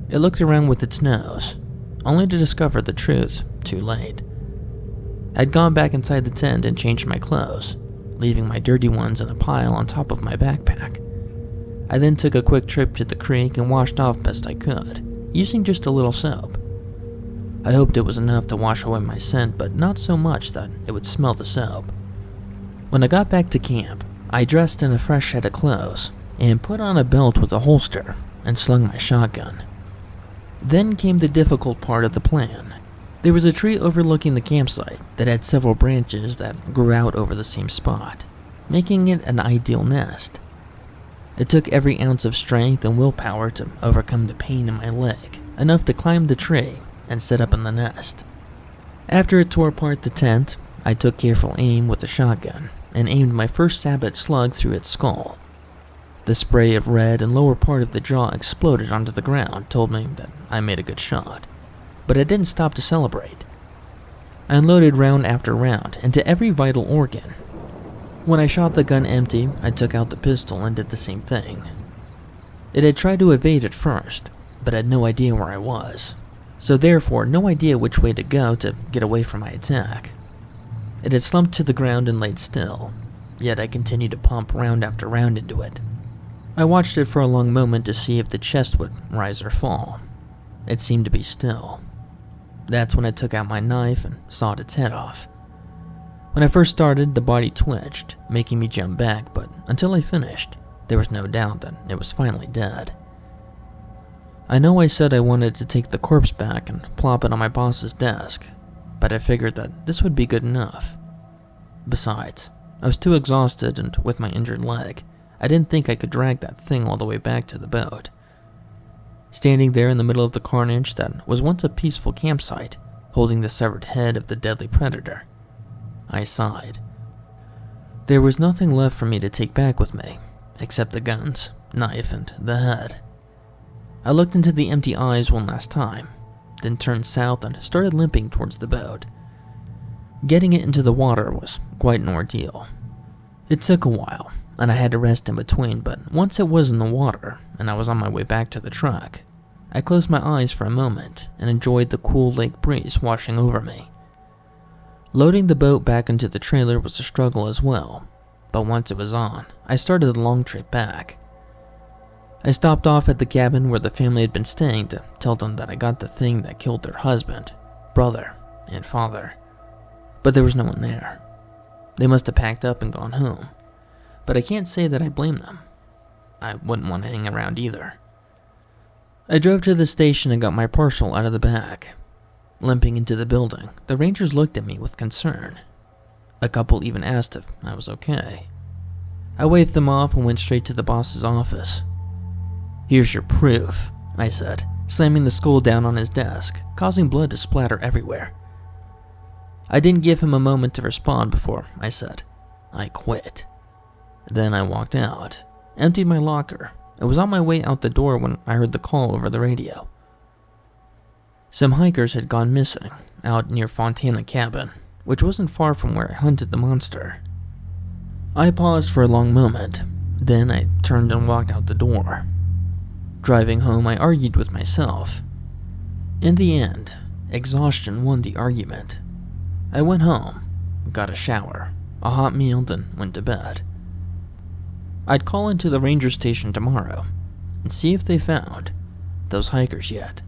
It looked around with its nose, only to discover the truth too late. I'd gone back inside the tent and changed my clothes, leaving my dirty ones in a pile on top of my backpack. I then took a quick trip to the creek and washed off best I could, using just a little soap. I hoped it was enough to wash away my scent, but not so much that it would smell the soap. When I got back to camp, I dressed in a fresh set of clothes and put on a belt with a holster and slung my shotgun. Then came the difficult part of the plan. There was a tree overlooking the campsite that had several branches that grew out over the same spot, making it an ideal nest. It took every ounce of strength and willpower to overcome the pain in my leg, enough to climb the tree and set up in the nest. After it tore apart the tent, I took careful aim with the shotgun and aimed my first savage slug through its skull. The spray of red and lower part of the jaw exploded onto the ground, told me that I made a good shot, but I didn't stop to celebrate. I unloaded round after round into every vital organ. When I shot the gun empty, I took out the pistol and did the same thing. It had tried to evade at first, but had no idea where I was, so therefore no idea which way to go to get away from my attack. It had slumped to the ground and laid still, yet I continued to pump round after round into it. I watched it for a long moment to see if the chest would rise or fall. It seemed to be still. That's when I took out my knife and sawed its head off. When I first started, the body twitched, making me jump back, but until I finished, there was no doubt that it was finally dead. I know I said I wanted to take the corpse back and plop it on my boss's desk, but I figured that this would be good enough. Besides, I was too exhausted, and with my injured leg, I didn't think I could drag that thing all the way back to the boat. Standing there in the middle of the carnage that was once a peaceful campsite, holding the severed head of the deadly predator, I sighed. There was nothing left for me to take back with me, except the guns, knife, and the head. I looked into the empty eyes one last time, then turned south and started limping towards the boat. Getting it into the water was quite an ordeal. It took a while, and I had to rest in between, but once it was in the water and I was on my way back to the truck, I closed my eyes for a moment and enjoyed the cool lake breeze washing over me. Loading the boat back into the trailer was a struggle as well, but once it was on, I started the long trip back. I stopped off at the cabin where the family had been staying to tell them that I got the thing that killed their husband, brother, and father, but there was no one there. They must have packed up and gone home, but I can't say that I blame them. I wouldn't want to hang around either. I drove to the station and got my parcel out of the bag. Limping into the building, the rangers looked at me with concern. A couple even asked if I was okay. I waved them off and went straight to the boss's office. "Here's your proof," I said, slamming the skull down on his desk, causing blood to splatter everywhere. I didn't give him a moment to respond before I said, "I quit." Then I walked out, emptied my locker, and was on my way out the door when I heard the call over the radio. Some hikers had gone missing out near Fontana Cabin, which wasn't far from where I hunted the monster. I paused for a long moment, then I turned and walked out the door. Driving home, I argued with myself. In the end, exhaustion won the argument. I went home, got a shower, a hot meal, then went to bed. I'd call into the ranger station tomorrow and see if they found those hikers yet.